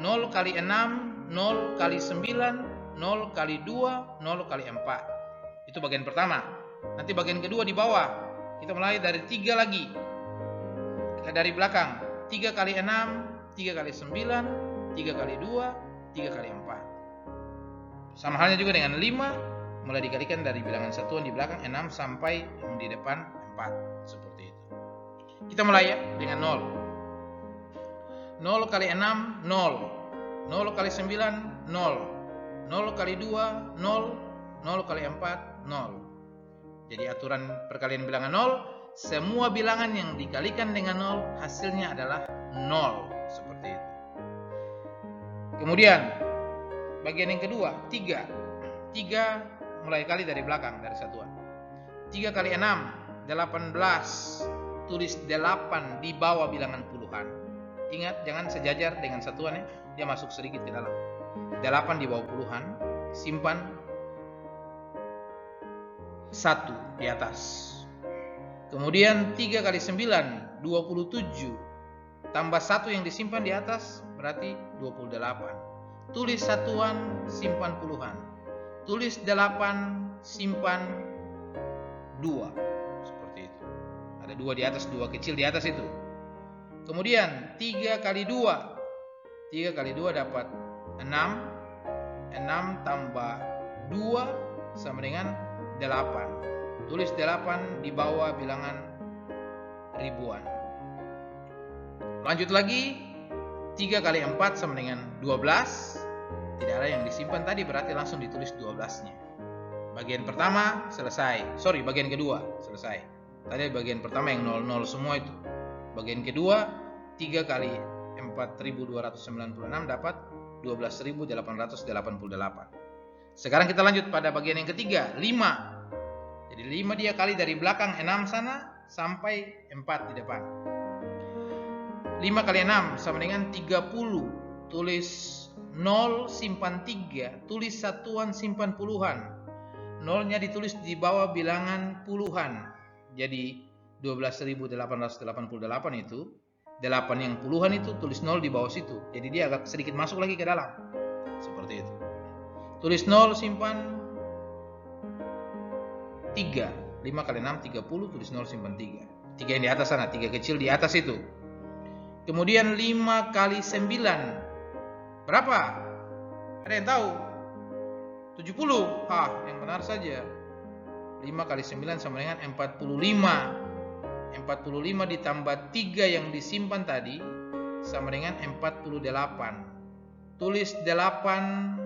0 kali 6, 0 kali 9, 0 kali 2, 0 kali 4. Itu bagian pertama. Nanti bagian kedua di bawah. Kita mulai dari 3 lagi. Dari belakang. 3 kali 6, 3 kali 9, 3 kali 2, 3 kali 4. Sama halnya juga dengan 5. Mulai dikalikan dari bilangan satuan di belakang 6 sampai yang di depan 4. Seperti itu. Kita mulai ya dengan 0. 0 kali 6, 0. 0 kali 9, 0. 0 kali 2, 0. 0 kali 4, 0. Jadi aturan perkalian bilangan 0, semua bilangan yang dikalikan dengan 0 hasilnya adalah 0. Seperti itu. Kemudian bagian yang kedua, 3. 3 mulai kali dari belakang, dari satuan. 3 kali 6, 18. Tulis 8 di bawah bilangan puluhan. Ingat, jangan sejajar dengan satuan ya. Dia masuk sedikit ke dalam. 8 di bawah puluhan. Simpan 1 di atas. Kemudian 3 kali 9, 27. Tambah 1 yang disimpan di atas berarti 28. Tulis satuan, simpan puluhan. Tulis 8, simpan 2. Seperti itu. Ada 2 di atas, 2 kecil di atas itu. Kemudian 3 kali 2. 3 kali 2 dapat 6. 6 tambah 2 sama dengan 8. Tulis 8 di bawah bilangan ribuan. Lanjut lagi. 3 kali 4 sama dengan 12. Tidak ada yang disimpan tadi, berarti langsung ditulis 12-nya. Bagian pertama selesai. Bagian kedua selesai. Tadi bagian pertama yang 00 semua itu. Bagian kedua 3 kali 4.296 dapat 12.888. Sekarang kita lanjut pada bagian yang ketiga, 5. Jadi 5 dia kali dari belakang 6 sana sampai 4 di depan. 5 kali 6 sama dengan 30. Tulis 0, simpan 3. Tulis satuan, simpan puluhan. 0-nya ditulis di bawah bilangan puluhan. Jadi 12.888 itu 8 yang puluhan itu tulis 0 di bawah situ. Jadi dia agak sedikit masuk lagi ke dalam. Seperti itu. Tulis 0, simpan 3. 5 kali 6, 30. Tulis 0, simpan 3. 3 yang di atas sana, 3 kecil di atas itu. Kemudian 5 kali 9. Berapa? Ada yang tahu? 70. Yang benar saja. 5 kali 9 sama dengan 45. 45 ditambah 3 yang disimpan tadi sama dengan 48. Tulis 8,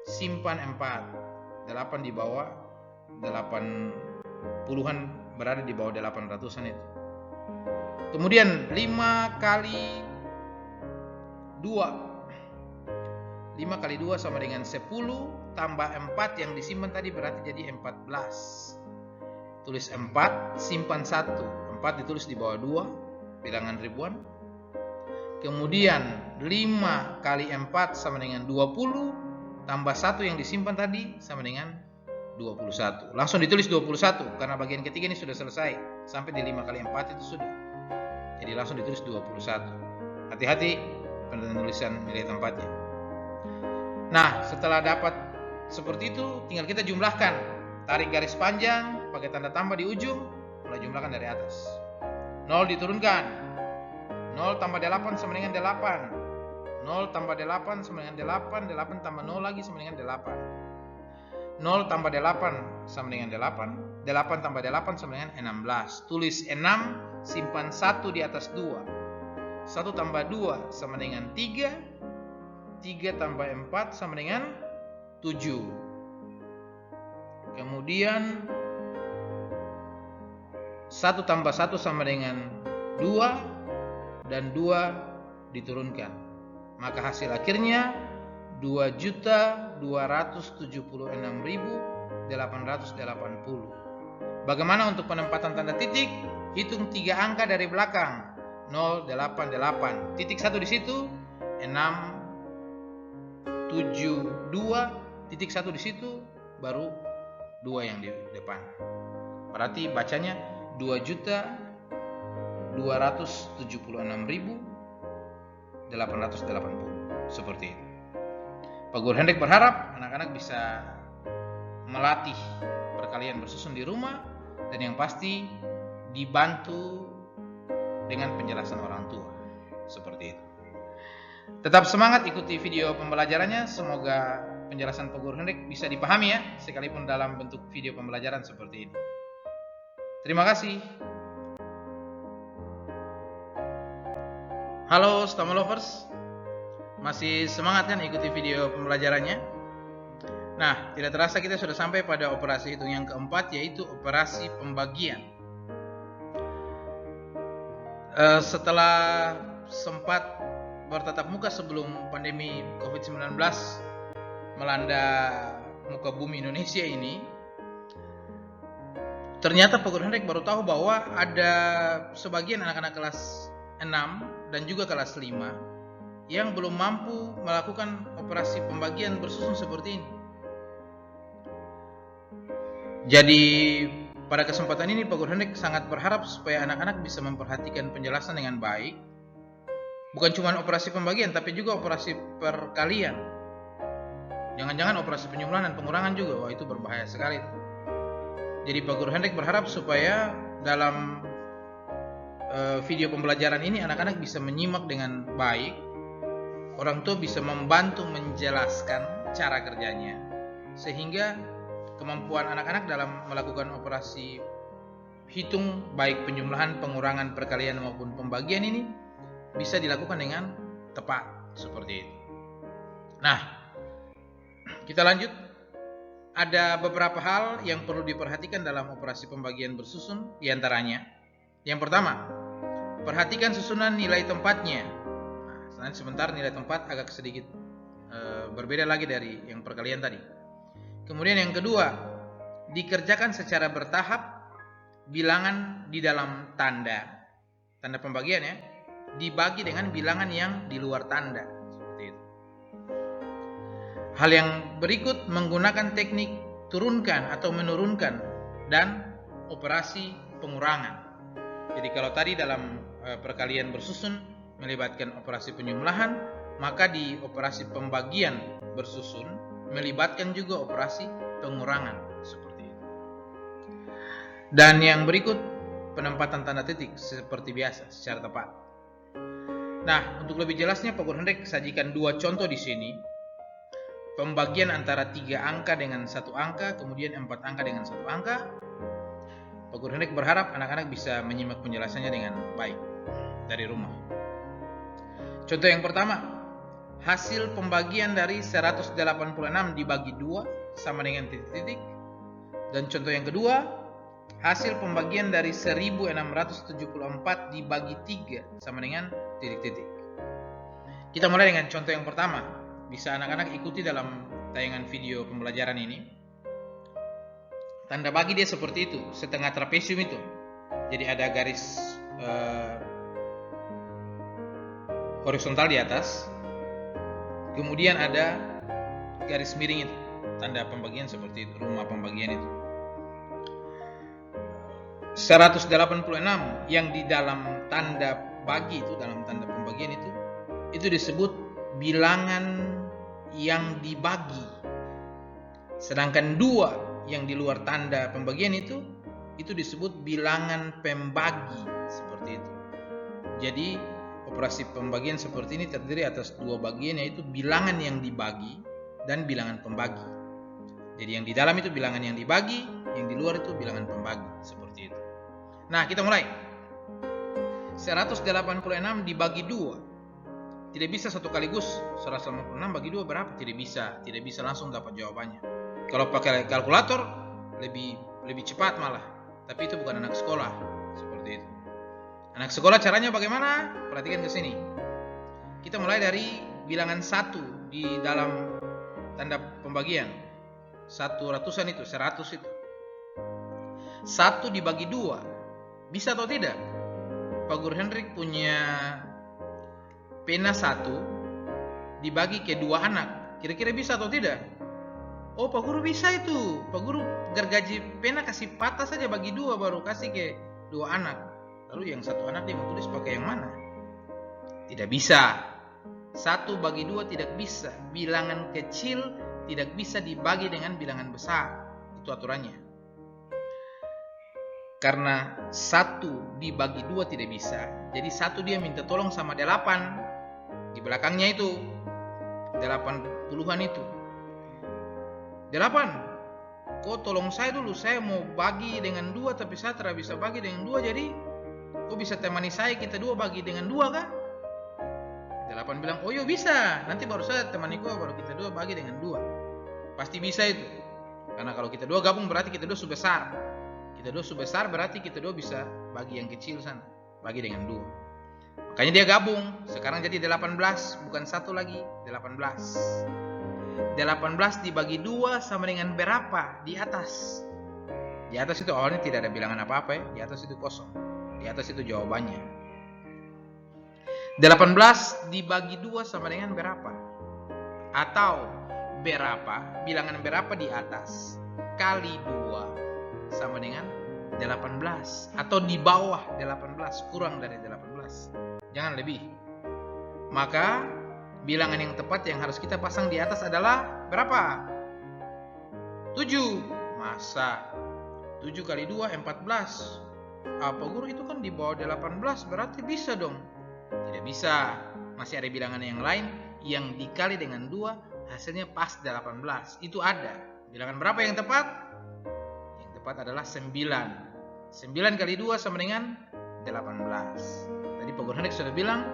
simpan 4. 8 di bawah 8 puluhan berada di bawah 800-an itu. Kemudian 5 kali 2. 5 kali 2 sama dengan 10 tambah 4 yang disimpan tadi berarti jadi 14. Tulis 4, simpan 1. 4 ditulis di bawah 2 bilangan ribuan. Kemudian 5 kali 4 sama dengan 20 tambah 1 yang disimpan tadi sama dengan 21. Langsung ditulis 21 karena bagian ketiga ini sudah selesai. Sampai di 5 kali 4 itu sudah. Jadi langsung ditulis 21. Hati-hati penulisan nilai tempatnya. Nah, setelah dapat seperti itu tinggal kita jumlahkan. Tarik garis panjang, pakai tanda tambah di ujung, mulai jumlahkan dari atas. 0 diturunkan. 0 tambah 8 sama dengan 8. 0 tambah 8 sama dengan 8. 8 tambah 0 lagi sama dengan 8. 0 tambah 8 sama dengan 8. 8 tambah 8 sama dengan 16. Tulis 6, simpan 1 di atas 2. 1 tambah 2 sama dengan 3. 3 tambah 4 sama dengan 7. Kemudian 1 tambah 1 sama dengan 2. Dan 2 diturunkan. Maka hasil akhirnya 2.276.880. Bagaimana untuk penempatan tanda titik? Hitung 3 angka dari belakang. 088. Titik 1 di situ, 672. Titik 1 di situ, baru 2 yang di depan. Berarti bacanya 2.276.880. Seperti itu. Pak Guru Hendrik berharap anak-anak bisa melatih perkalian bersusun di rumah, dan yang pasti dibantu dengan penjelasan orang tua. Seperti itu. Tetap semangat ikuti video pembelajarannya. Semoga penjelasan Pak Guru Hendrik bisa dipahami ya, sekalipun dalam bentuk video pembelajaran seperti ini. Terima kasih. Halo Stama Lovers, masih semangat kan ikuti video pembelajarannya? Nah, tidak terasa kita sudah sampai pada operasi hitung yang keempat, yaitu operasi pembagian. Setelah sempat bertatap muka sebelum pandemi COVID-19 melanda muka bumi Indonesia ini, ternyata Pak Guru Hendrik baru tahu bahwa ada sebagian anak-anak kelas 6 dan juga kelas 5 yang belum mampu melakukan operasi pembagian bersusun seperti ini. Jadi pada kesempatan ini Pak Guru Hendrik sangat berharap supaya anak-anak bisa memperhatikan penjelasan dengan baik. Bukan cuma operasi pembagian, tapi juga operasi perkalian. Jangan-jangan operasi penjumlahan dan pengurangan juga. Wah, itu berbahaya sekali. Jadi Pak Guru Hendrik berharap supaya dalam video pembelajaran ini anak-anak bisa menyimak dengan baik. Orang tua bisa membantu menjelaskan cara kerjanya, sehingga kemampuan anak-anak dalam melakukan operasi hitung baik penjumlahan, pengurangan, perkalian maupun pembagian ini bisa dilakukan dengan tepat seperti itu. Nah, kita lanjut. Ada beberapa hal yang perlu diperhatikan dalam operasi pembagian bersusun, diantaranya yang pertama, perhatikan susunan nilai tempatnya. Nah, sebentar nilai tempat agak sedikit berbeda lagi dari yang perkalian tadi. Kemudian yang kedua, dikerjakan secara bertahap. Bilangan di dalam tanda pembagian ya, dibagi dengan bilangan yang di luar tanda. Seperti itu. Hal yang berikut menggunakan teknik turunkan atau menurunkan dan operasi pengurangan. Jadi kalau tadi dalam perkalian bersusun melibatkan operasi penjumlahan, maka di operasi pembagian bersusun melibatkan juga operasi pengurangan seperti itu. Dan yang berikut penempatan tanda titik seperti biasa secara tepat. Nah, untuk lebih jelasnya Pak Guru Hendrik sajikan 2 contoh di sini. Pembagian antara 3 angka dengan 1 angka, kemudian 4 angka dengan 1 angka. Pak Guru Hendrik berharap anak-anak bisa menyimak penjelasannya dengan baik dari rumah. Contoh yang pertama, hasil pembagian dari 186 dibagi 2 sama dengan titik-titik. Dan contoh yang kedua, hasil pembagian dari 1674 dibagi 3 sama dengan titik-titik. Kita mulai dengan contoh yang pertama. Bisa anak-anak ikuti dalam tayangan video pembelajaran ini. Tanda bagi dia seperti itu, setengah trapesium itu. Jadi ada garis horizontal di atas, kemudian ada garis miring itu, tanda pembagian seperti itu, rumah pembagian itu. 186 yang di dalam tanda bagi itu, dalam tanda pembagian itu disebut bilangan yang dibagi. Sedangkan 2 yang di luar tanda pembagian itu disebut bilangan pembagi seperti itu. Jadi operasi pembagian seperti ini terdiri atas 2 bagian, yaitu bilangan yang dibagi dan bilangan pembagi. Jadi yang di dalam itu bilangan yang dibagi, yang di luar itu bilangan pembagi, seperti itu. Nah, kita mulai. 186 dibagi 2. Tidak bisa satu kaligus. 186 bagi 2 berapa? Tidak bisa langsung dapat jawabannya. Kalau pakai kalkulator lebih cepat malah. Tapi itu bukan anak sekolah, seperti itu. Anak sekolah caranya bagaimana? Perhatikan ke sini. Kita mulai dari bilangan 1 di dalam tanda pembagian. 100-an itu, 100 itu. 1 dibagi 2. Bisa atau tidak? Pak Guru Hendrik punya pena 1 dibagi ke 2 anak. Kira-kira bisa atau tidak? Oh, Pak Guru bisa itu. Pak Guru gergaji pena kasih patah saja bagi 2 baru kasih ke 2 anak. Lalu yang 1 anak dia mau tulis pakai yang mana? Tidak bisa. 1 bagi 2 tidak bisa. Bilangan kecil tidak bisa dibagi dengan bilangan besar. Itu aturannya. Karena 1 dibagi 2 tidak bisa. Jadi 1 dia minta tolong sama 8. Di belakangnya itu 80-an itu. 8. Kok tolong saya dulu, saya mau bagi dengan 2 tapi saya tidak bisa bagi dengan 2. Jadi kok bisa temani saya, kita 2 bagi dengan 2 kah? 8 bilang, oh iya bisa. Nanti baru saya temani kau, baru kita 2 bagi dengan 2. Pasti bisa itu. Karena kalau kita 2 gabung berarti kita 2 sebesar. Kita 2 sebesar berarti kita 2 bisa bagi yang kecil sana. Bagi dengan 2. Makanya dia gabung. Sekarang jadi 18. Bukan 1 lagi. 18. 18 dibagi 2 sama dengan berapa? Di atas. Di atas itu awalnya tidak ada bilangan apa-apa ya. Di atas itu kosong. Di atas itu jawabannya. 18 dibagi 2 sama dengan berapa? Atau berapa? Bilangan berapa di atas? Kali 2 sama dengan 18. Atau di bawah 18 kurang dari 18. Jangan lebih. Maka bilangan yang tepat yang harus kita pasang di atas adalah berapa? 7. Masa 7 kali 2 14. Apa Guru itu kan di bawah 18, berarti bisa dong. Tidak bisa. Masih ada bilangan yang lain yang dikali dengan 2 hasilnya pas 18. Itu ada. Bilangan berapa yang tepat? Yang tepat adalah 9. 9 kali 2 sama dengan 18. Tadi Pak Guru Hendrik sudah bilang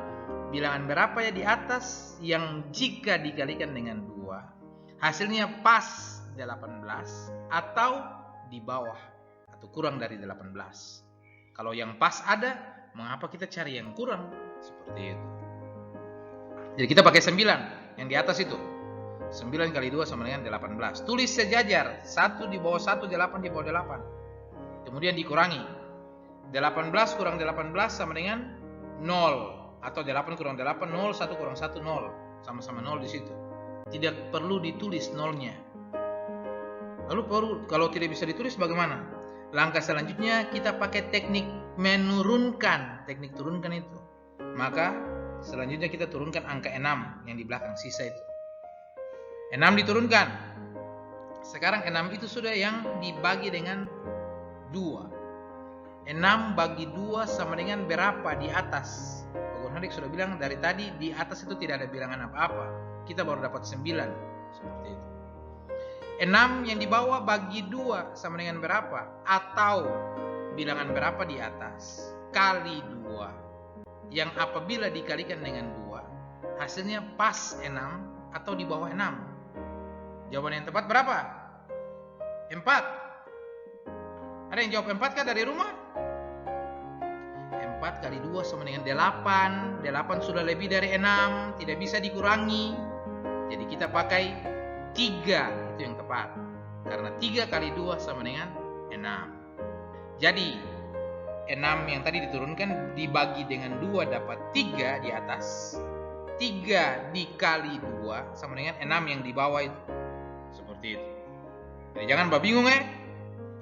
bilangan berapa ya di atas yang jika dikalikan dengan 2 hasilnya pas 18 atau di bawah atau kurang dari 18. Kalau yang pas ada, mengapa kita cari yang kurang? Seperti itu. Jadi kita pakai 9 yang di atas itu. 9 kali 2 sama dengan 18. Tulis sejajar. 1 di bawah 1, 8 di bawah 8. Kemudian dikurangi. 18 kurang 18 sama dengan 0. Atau 8 kurang 8, 0, 1 kurang 1, 0. Sama-sama 0 di situ. Tidak perlu ditulis nolnya. Lalu kalau tidak bisa ditulis bagaimana? Langkah selanjutnya kita pakai teknik menurunkan. Teknik turunkan itu. Maka selanjutnya kita turunkan angka 6 yang di belakang sisa itu. 6 diturunkan. Sekarang 6 itu sudah yang dibagi dengan 2. 6 bagi 2 sama dengan berapa di atas? Pak Guru Hendrik sudah bilang dari tadi di atas itu tidak ada bilangan apa-apa. Kita baru dapat 9. Seperti itu. 6 yang di bawah bagi 2 sama dengan berapa? Atau bilangan berapa di atas? Kali 2. Yang apabila dikalikan dengan 2 hasilnya pas 6 atau di bawah 6. Jawaban yang tepat berapa? 4. Ada yang jawab 4 kah dari rumah? 4 kali 2 sama dengan 8. 8 sudah lebih dari 6. Tidak bisa dikurangi. Jadi kita pakai 3. Itu yang tepat. Karena 3 kali 2 sama dengan 6. Jadi 6 yang tadi diturunkan dibagi dengan 2 dapat 3 di atas. 3 dikali 2 sama dengan 6 yang di bawah itu. Seperti itu. Jadi jangan bingung ya.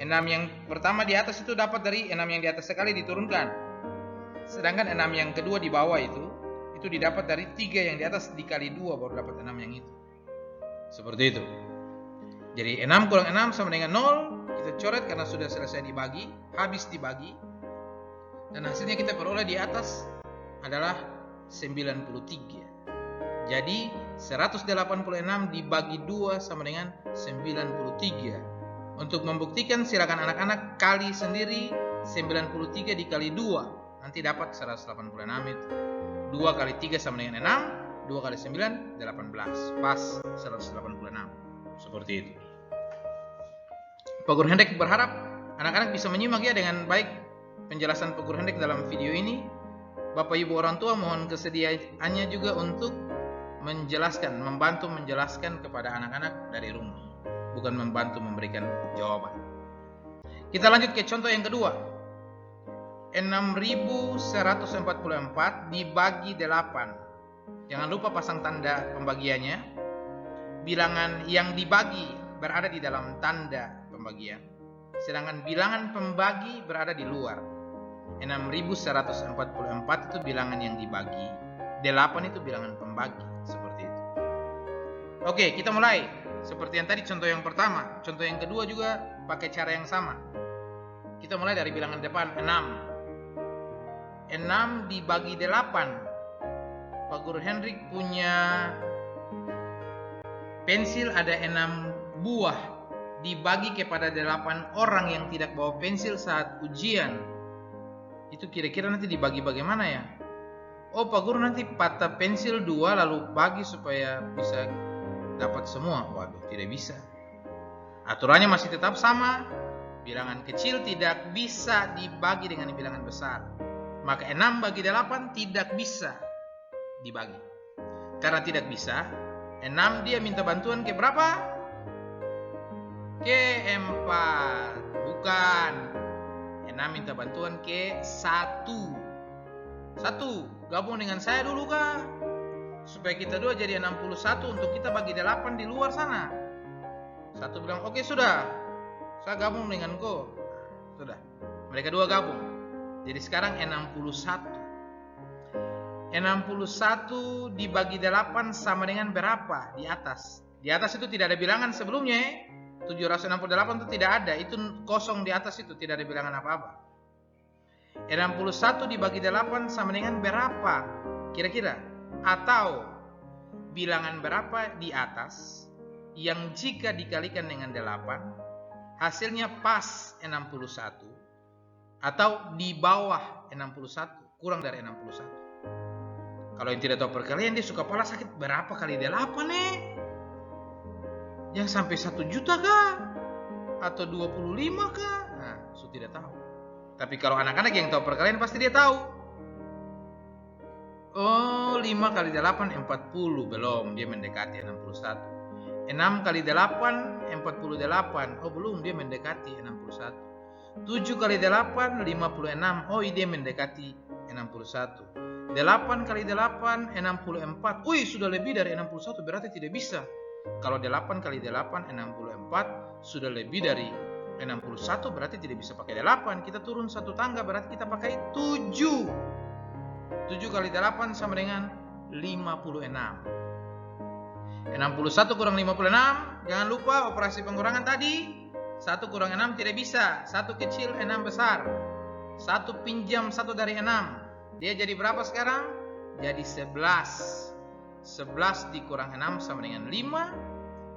6 yang pertama di atas itu dapat dari 6 yang di atas sekali diturunkan. Sedangkan 6 yang kedua di bawah itu didapat dari 3 yang di atas dikali 2 baru dapat 6 yang itu. Seperti itu. Jadi 6 kurang 6 sama dengan 0. Kita coret karena sudah selesai dibagi. Habis dibagi. Dan hasilnya kita peroleh di atas adalah 93. Jadi 186 dibagi 2 sama dengan 93. Untuk membuktikan silakan anak-anak kali sendiri 93 dikali 2. Nanti dapat 186 itu. 2 kali 3 sama dengan 6. 2 kali 9, 18. Pas 186. Seperti itu. Pak Guru Hendrik berharap anak-anak bisa menyimak ya dengan baik penjelasan Pak Guru Hendrik dalam video ini. Bapak Ibu orang tua mohon kesediaannya juga untuk menjelaskan, membantu menjelaskan kepada anak-anak dari rumah, bukan membantu memberikan jawaban. Kita lanjut ke contoh yang kedua. 6144 dibagi 8. Jangan lupa pasang tanda pembagiannya. Bilangan yang dibagi berada di dalam tanda pembagian, sedangkan bilangan pembagi berada di luar. 6144 itu bilangan yang dibagi, 8 itu bilangan pembagi, seperti itu. Oke, kita mulai. Seperti yang tadi contoh yang pertama, contoh yang kedua juga pakai cara yang sama. Kita mulai dari bilangan depan, 6. 6 dibagi 8. Pak Guru Hendrik punya pensil ada 6 buah, dibagi kepada 8 orang yang tidak bawa pensil saat ujian. Itu kira-kira nanti dibagi bagaimana ya? Oh, Pak Guru nanti patah pensil 2 lalu bagi supaya bisa dapat semua. Waduh, tidak bisa. Aturannya masih tetap sama. Bilangan kecil tidak bisa dibagi dengan bilangan besar. Maka 6 bagi 8 tidak bisa dibagi. Karena tidak bisa, 6 dia minta bantuan ke berapa? Ke 4. Bukan. 6 minta bantuan ke 1. 1, gabung dengan saya dulu kak, supaya kita dua jadi 61 untuk kita bagi 8 di luar sana. 1 bilang oke sudah, saya gabung dengan kau. Sudah, mereka dua gabung. Jadi sekarang 61 dibagi 8 sama dengan berapa di atas? Di atas itu tidak ada bilangan sebelumnya. 768 itu tidak ada, itu kosong di atas, itu tidak ada bilangan apa-apa. 61 dibagi 8 sama dengan berapa kira-kira? Atau bilangan berapa di atas yang jika dikalikan dengan 8 hasilnya pas 61, atau di bawah 61 kurang dari 61. Kalau yang tidak tahu perkalian dia suka kepala sakit, berapa kali 8 nih? Yang sampai 1 juta kah? Atau 25 kah? Nah, saya tidak tahu. Tapi kalau anak-anak yang tahu perkalian pasti dia tahu. Oh, 5 kali 8 40, belum, dia mendekati 61. 6 kali 8 48, oh belum, dia mendekati 61. 7 kali 8 56, oh dia mendekati 61. 8 kali 8 64, wih sudah lebih dari 61, berarti tidak bisa. Kalau 8 kali 8 64 sudah lebih dari 61, berarti tidak bisa pakai 8. Kita turun 1 tangga, berarti kita pakai 7. 7 kali 8 sama dengan 56. 61 kurang 56, jangan lupa operasi pengurangan tadi. 1 kurang 6 tidak bisa, 1 kecil 6 besar. 1 pinjam 1 dari 6, dia jadi berapa sekarang? Jadi 11. 11 dikurang 6 sama dengan 5.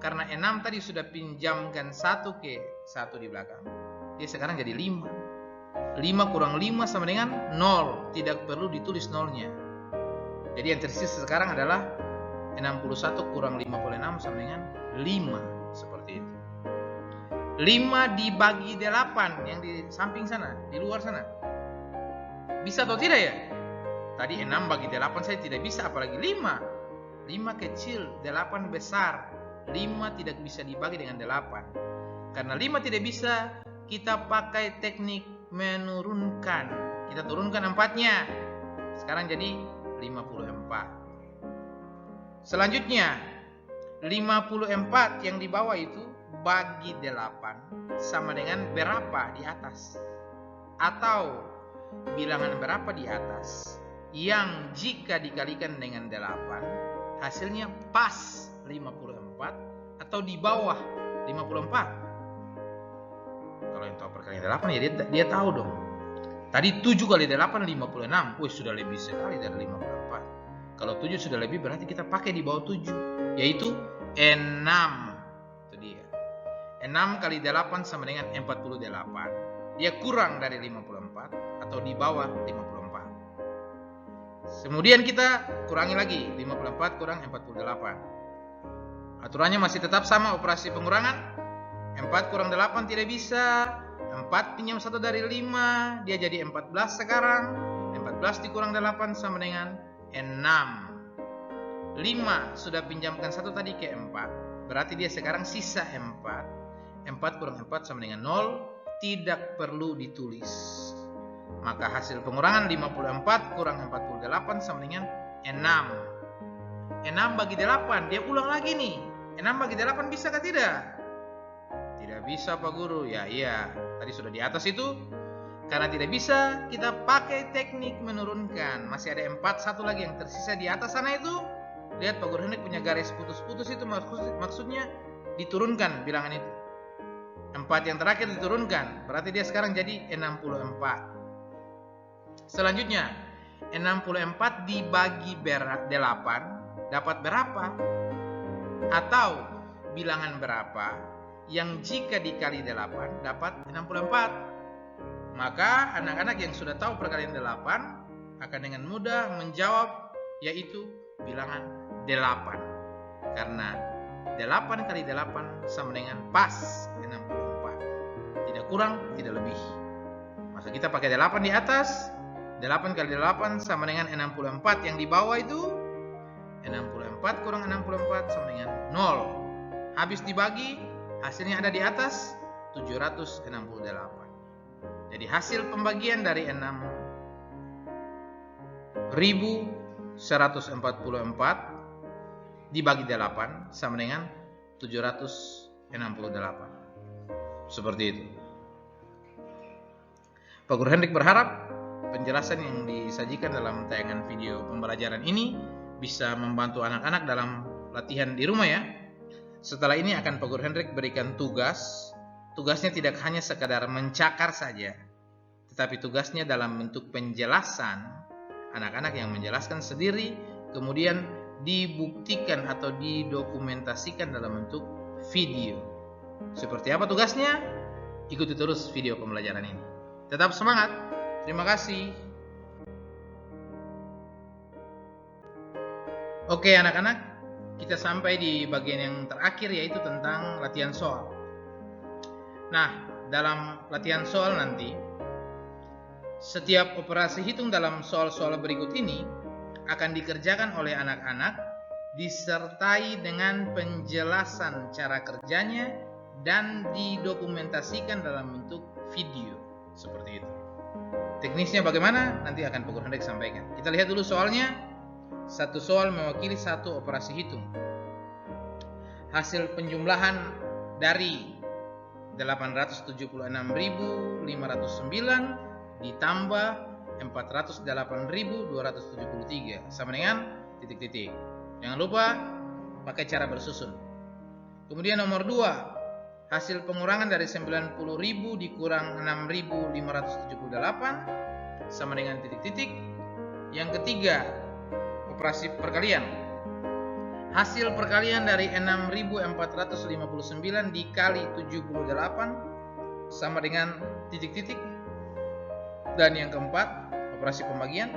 Karena 6 tadi sudah pinjamkan 1 ke 1 di belakang, dia sekarang jadi 5. 5 kurang 5 sama dengan 0. Tidak perlu ditulis nolnya. Jadi yang tersisa sekarang adalah 61 kurang 56 sama dengan 5. Seperti itu. 5 dibagi 8 yang di samping sana, di luar sana. Bisa atau tidak ya? Tadi 6 bagi 8 saya tidak bisa, apalagi 5. 5 kecil, 8 besar. 5 tidak bisa dibagi dengan 8. Karena 5 tidak bisa, kita pakai teknik menurunkan. Kita turunkan 4-nya. Sekarang jadi 54. Selanjutnya 54 yang di bawah itu bagi 8 sama dengan berapa di atas? Atau bilangan berapa di atas yang jika dikalikan dengan 8 hasilnya pas 54 atau di bawah 54? Kalau yang tahu perkalian 8 ya dia tahu dong. Tadi 7 kali 8 56. Wih, sudah lebih sekali dari 54. Kalau 7 sudah lebih berarti kita pakai di bawah 7, yaitu 6. Itu dia. 6 kali 8 sama dengan 48. Dia kurang dari 54 atau di bawah 54. Kemudian kita kurangi lagi, 54 kurang 48. Aturannya masih tetap sama, operasi pengurangan. 4 kurang 8 tidak bisa. 4 pinjam 1 dari 5, dia jadi 14 sekarang. 14 dikurang 8 sama dengan 6. 5 sudah pinjamkan 1 tadi ke 4, berarti dia sekarang sisa 4. 4 kurang 4 sama dengan 0, tidak perlu ditulis. Maka hasil pengurangan 54 kurang 48 sama dengan 6. 6 bagi 8, dia ulang lagi nih. 6 bagi 8 bisa atau tidak? Tidak bisa Pak Guru. Ya iya, tadi sudah di atas itu. Karena tidak bisa, kita pakai teknik menurunkan. Masih ada 4, satu lagi yang tersisa di atas sana itu. Lihat Pak Guru Hendrik punya garis putus-putus itu, maksudnya diturunkan bilangan itu. 4 yang terakhir diturunkan, berarti dia sekarang jadi 64. Selanjutnya, 64 dibagi 8 dapat berapa? Atau bilangan berapa yang jika dikali 8 dapat 64? Maka anak-anak yang sudah tahu perkalian 8 akan dengan mudah menjawab, yaitu bilangan 8. Karena 8 kali 8 sama dengan pas 64. Tidak kurang, tidak lebih. Maka kita pakai 8 di atas. 8 kali 8 sama dengan 64. Yang di bawah itu 64 kurang 64 sama dengan 0. Habis dibagi, hasilnya ada di atas 768. Jadi hasil pembagian dari 6.144 dibagi 8 sama dengan 768. Seperti itu. Pak Guru Hendrik berharap penjelasan yang disajikan dalam tayangan video pembelajaran ini bisa membantu anak-anak dalam latihan di rumah ya. Setelah ini akan Pak Guru Hendrik berikan tugas. Tugasnya tidak hanya sekadar mencakar saja, tetapi tugasnya dalam bentuk penjelasan. Anak-anak yang menjelaskan sendiri, kemudian dibuktikan atau didokumentasikan dalam bentuk video. Seperti apa tugasnya? Ikuti terus video pembelajaran ini. Tetap semangat. Terima kasih. Oke anak-anak, kita sampai di bagian yang terakhir, yaitu tentang latihan soal. Nah, dalam latihan soal nanti, setiap operasi hitung dalam soal-soal berikut ini akan dikerjakan oleh anak-anak disertai dengan penjelasan cara kerjanya dan didokumentasikan dalam bentuk video. Seperti itu. Teknisnya bagaimana? Nanti akan Pak Guru Hendrik sampaikan. Kita lihat dulu soalnya. Satu soal mewakili satu operasi hitung. Hasil penjumlahan dari 876.509 ditambah 408.273 sama dengan titik-titik. Jangan lupa pakai cara bersusun. Kemudian nomor 2, hasil pengurangan dari 90.000 dikurang 6.578 sama dengan titik-titik. Yang ketiga, operasi perkalian. Hasil perkalian dari 6.459 dikali 78 sama dengan titik-titik. Dan yang keempat, operasi pembagian.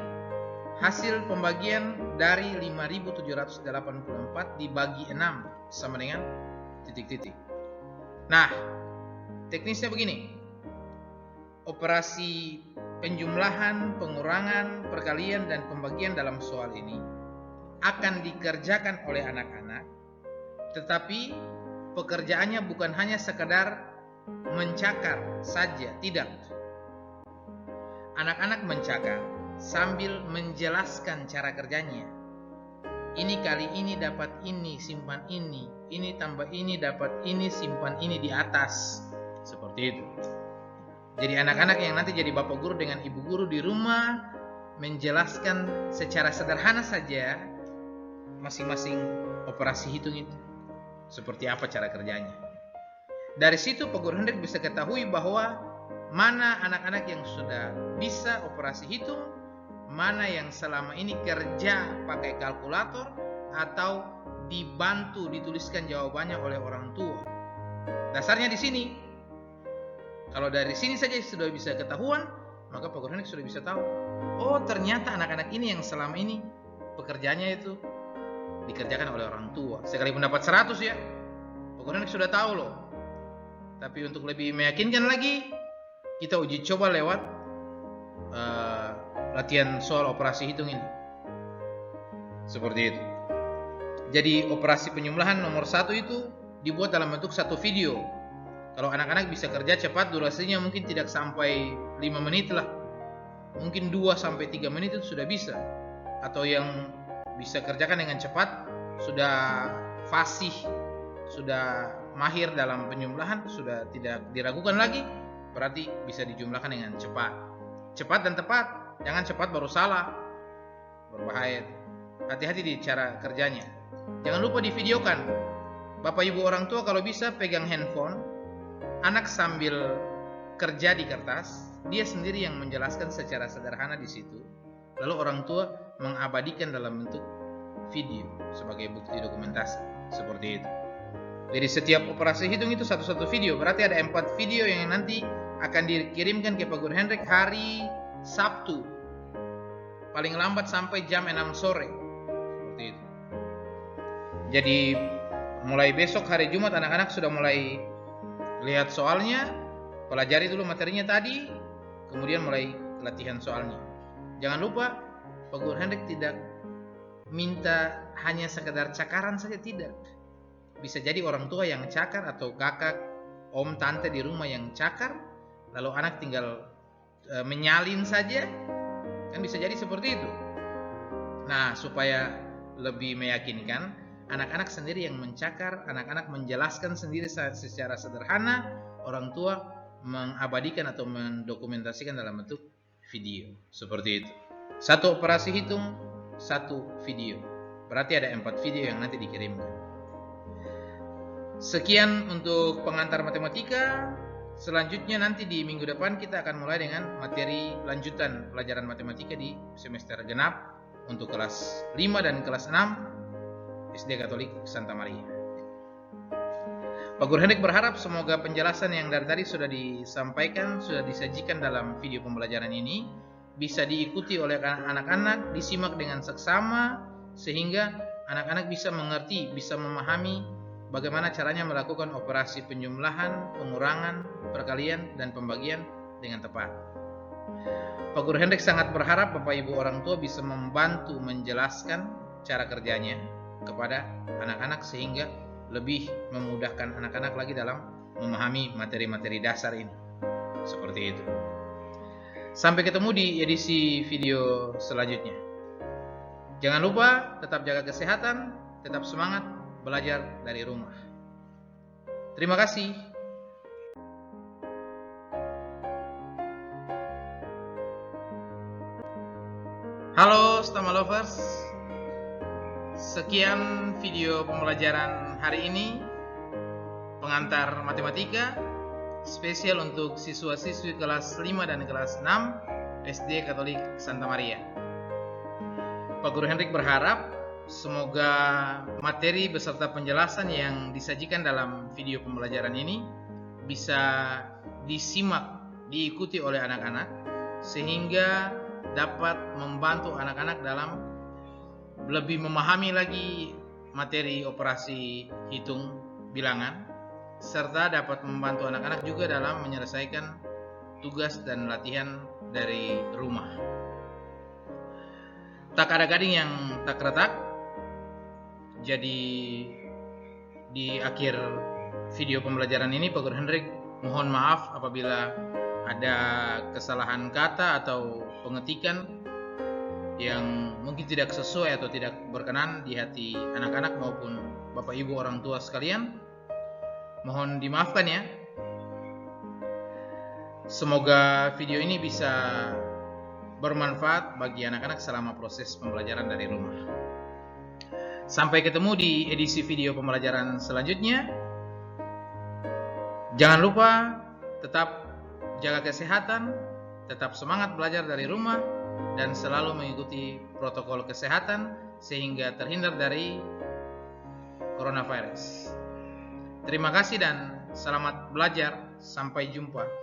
Hasil pembagian dari 5.784 dibagi 6 sama dengan titik-titik. Nah, teknisnya begini. Operasi penjumlahan, pengurangan, perkalian, dan pembagian dalam soal ini akan dikerjakan oleh anak-anak, tetapi pekerjaannya bukan hanya sekadar mencakar saja, tidak. Anak-anak mencakar sambil menjelaskan cara kerjanya. Ini kali ini dapat ini, simpan ini tambah ini dapat ini, simpan ini di atas. Seperti itu. Jadi anak-anak yang nanti jadi bapak guru dengan ibu guru di rumah menjelaskan secara sederhana saja masing-masing operasi hitung itu, seperti apa cara kerjanya. Dari situ Pak Guru Hendrik bisa ketahui bahwa mana anak-anak yang sudah bisa operasi hitung, mana yang selama ini kerja pakai kalkulator atau dibantu dituliskan jawabannya oleh orang tua. Dasarnya di sini. Kalau dari sini saja sudah bisa ketahuan, maka Pak Guru Hendrik sudah bisa tahu. Oh, ternyata anak-anak ini yang selama ini pekerjaannya itu dikerjakan oleh orang tua. Sekalipun dapat 100 ya, Pak Guru Hendrik sudah tahu loh. Tapi untuk lebih meyakinkan lagi, kita uji coba lewat latihan soal operasi hitung ini. Seperti itu. Jadi operasi penyumlahan nomor 1 itu dibuat dalam bentuk satu video. Kalau anak-anak bisa kerja cepat, durasinya mungkin tidak sampai 5 menit lah. Mungkin 2-3 menit itu sudah bisa. Atau yang bisa kerjakan dengan cepat, sudah fasih, sudah mahir dalam penyumlahan, sudah tidak diragukan lagi, berarti bisa dijumlahkan dengan cepat. Cepat dan tepat, jangan cepat baru salah, berbahaya. Hati-hati di cara kerjanya. Jangan lupa divideokan. Bapak ibu orang tua kalau bisa pegang handphone, anak sambil kerja di kertas, dia sendiri yang menjelaskan secara sederhana di situ. Lalu orang tua mengabadikan dalam bentuk video sebagai bukti dokumentasi. Seperti itu. Jadi setiap operasi hitung itu satu-satu video. Berarti ada 4 video yang nanti akan dikirimkan ke Pak Guru Hendrik hari Sabtu. Paling lambat sampai jam 6 sore. Seperti itu. Jadi mulai besok hari Jumat anak-anak sudah mulai lihat soalnya, pelajari dulu materinya tadi, kemudian mulai latihan soalnya. Jangan lupa, Pak Guru Hendrik tidak minta hanya sekedar cakaran saja, tidak. Bisa jadi orang tua yang cakar atau kakak, om, tante di rumah yang cakar, lalu anak tinggal menyalin saja, kan bisa jadi seperti itu. Nah, supaya lebih meyakinkan, anak-anak sendiri yang mencakar, anak-anak menjelaskan sendiri secara sederhana, orang tua mengabadikan atau mendokumentasikan dalam bentuk video. Seperti itu. Satu operasi hitung, satu video. Berarti ada 4 video yang nanti dikirimkan. Sekian untuk pengantar matematika. Selanjutnya nanti di minggu depan kita akan mulai dengan materi lanjutan pelajaran matematika di semester genap untuk kelas 5 dan kelas 6 SD Katolik Santa Maria. Pak Guru Hendrik berharap semoga penjelasan yang dari tadi sudah disampaikan, sudah disajikan dalam video pembelajaran ini bisa diikuti oleh anak-anak, disimak dengan seksama sehingga anak-anak bisa mengerti, bisa memahami bagaimana caranya melakukan operasi penjumlahan, pengurangan, perkalian, dan pembagian dengan tepat. Pak Guru Hendrik sangat berharap Bapak Ibu orang tua bisa membantu menjelaskan cara kerjanya kepada anak-anak sehingga lebih memudahkan anak-anak lagi dalam memahami materi-materi dasar ini. Seperti itu. Sampai ketemu di edisi video selanjutnya. Jangan lupa tetap jaga kesehatan, tetap semangat belajar dari rumah. Terima kasih. Halo Stama Lovers. Sekian video pembelajaran hari ini, pengantar matematika spesial untuk siswa-siswi kelas 5 dan kelas 6 SD Katolik Santa Maria. Pak Guru Hendrik berharap semoga materi beserta penjelasan yang disajikan dalam video pembelajaran ini bisa disimak, diikuti oleh anak-anak sehingga dapat membantu anak-anak dalam lebih memahami lagi materi operasi hitung bilangan, serta dapat membantu anak-anak juga dalam menyelesaikan tugas dan latihan dari rumah. Tak ada gading yang tak retak. Jadi di akhir video pembelajaran ini Pak Guru Hendrik mohon maaf apabila ada kesalahan kata atau pengetikan yang mungkin tidak sesuai atau tidak berkenan di hati anak-anak maupun Bapak Ibu orang tua sekalian. Mohon dimaafkan ya. Semoga video ini bisa bermanfaat bagi anak-anak selama proses pembelajaran dari rumah. Sampai ketemu di edisi video pembelajaran selanjutnya. Jangan lupa tetap jaga kesehatan, tetap semangat belajar dari rumah. dan selalu mengikuti protokol kesehatan sehingga terhindar dari coronavirus. Terima kasih dan selamat belajar. Sampai jumpa.